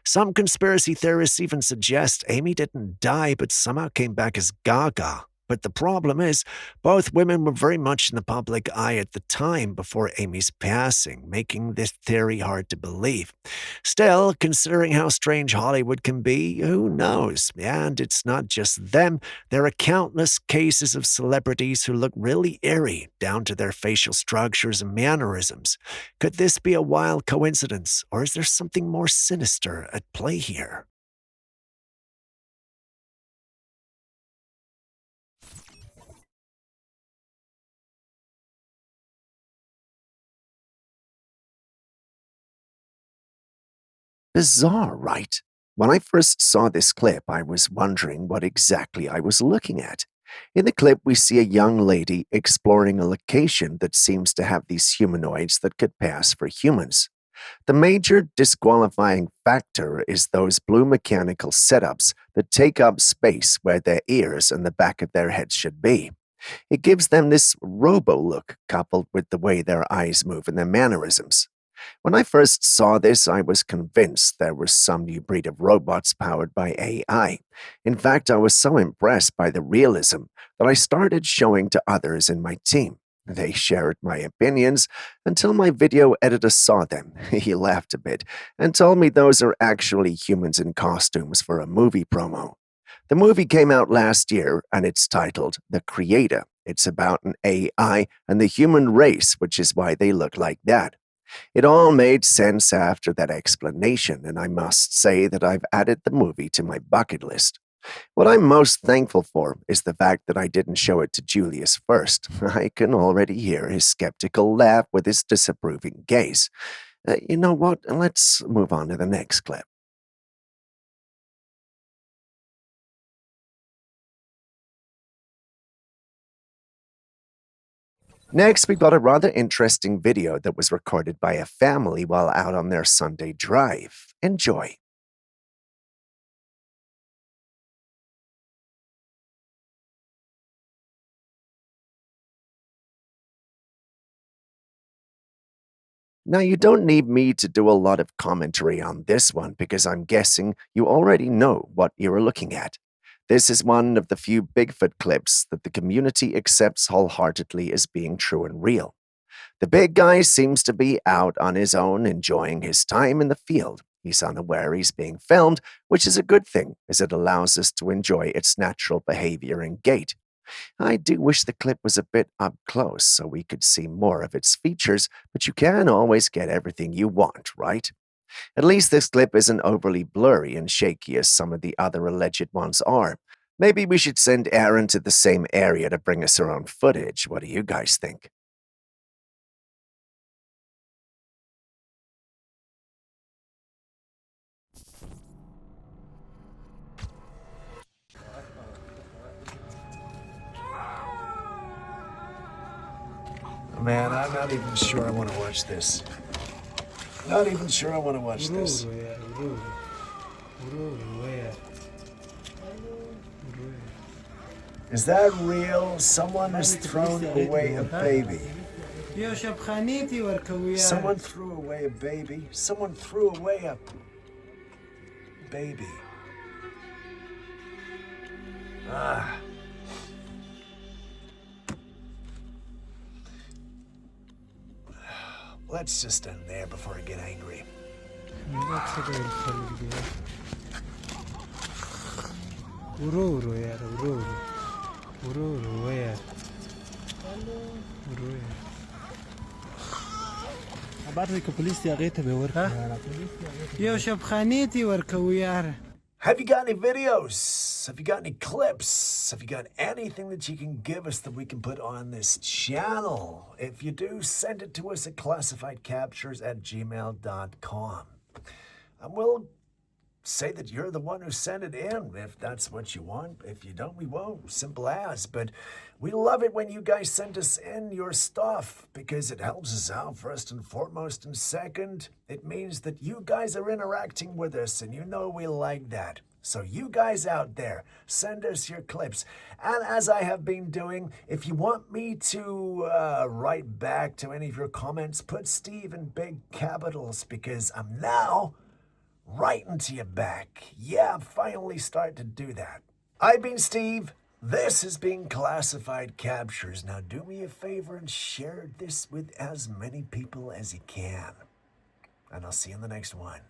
Some conspiracy theorists even suggest Amy didn't die but somehow came back as Gaga. But the problem is, both women were very much in the public eye at the time before Amy's passing, making this theory hard to believe. Still, considering how strange Hollywood can be, who knows? And it's not just them. There are countless cases of celebrities who look really eerie, down to their facial structures and mannerisms. Could this be a wild coincidence, or is there something more sinister at play here? Bizarre, right? When I first saw this clip, I was wondering what exactly I was looking at. In the clip, we see a young lady exploring a location that seems to have these humanoids that could pass for humans. The major disqualifying factor is those blue mechanical setups that take up space where their ears and the back of their heads should be. It gives them this robo look, coupled with the way their eyes move and their mannerisms. When I first saw this, I was convinced there was some new breed of robots powered by AI. In fact, I was so impressed by the realism that I started showing to others in my team. They shared my opinions until my video editor saw them. He laughed a bit and told me those are actually humans in costumes for a movie promo. The movie came out last year and it's titled The Creator. It's about an AI and the human race, which is why they look like that. It all made sense after that explanation, and I must say that I've added the movie to my bucket list. What I'm most thankful for is the fact that I didn't show it to Julius first. I can already hear his skeptical laugh with his disapproving gaze. You know what? Let's move on to the next clip. Next, we got a rather interesting video that was recorded by a family while out on their Sunday drive. Enjoy. Now, you don't need me to do a lot of commentary on this one because I'm guessing you already know what you're looking at. This is one of the few Bigfoot clips that the community accepts wholeheartedly as being true and real. The big guy seems to be out on his own enjoying his time in the field. He's unaware he's being filmed, which is a good thing as it allows us to enjoy its natural behavior and gait. I do wish the clip was a bit up close so we could see more of its features, but you can't always get everything you want, right? At least this clip isn't overly blurry and shaky as some of the other alleged ones are. Maybe we should send Aaron to the same area to bring us her own footage. What do you guys think? Man, I'm not even sure I want to watch this. Not even sure I want to watch this. Is that real? Someone has thrown away a baby. Someone threw away a baby. Someone threw away a baby. Ah. Let's just end there before I get angry. Have you got any videos? Have you got any clips? Have you got anything that you can give us that we can put on this channel? If you do, send it to us at classifiedcaptures@gmail.com. And we'll say that you're the one who sent it in, if that's what you want. If you don't, we won't. Simple as. But we love it when you guys send us in your stuff because it helps us out first and foremost. And second, it means that you guys are interacting with us and you know we like that. So you guys out there, send us your clips. And as I have been doing, if you want me to write back to any of your comments, put Steve in big capitals because I'm now writing to you back. Yeah, I'm finally starting to do that. I've been Steve. This has been Classified Captures. Now do me a favor and share this with as many people as you can. And I'll see you in the next one.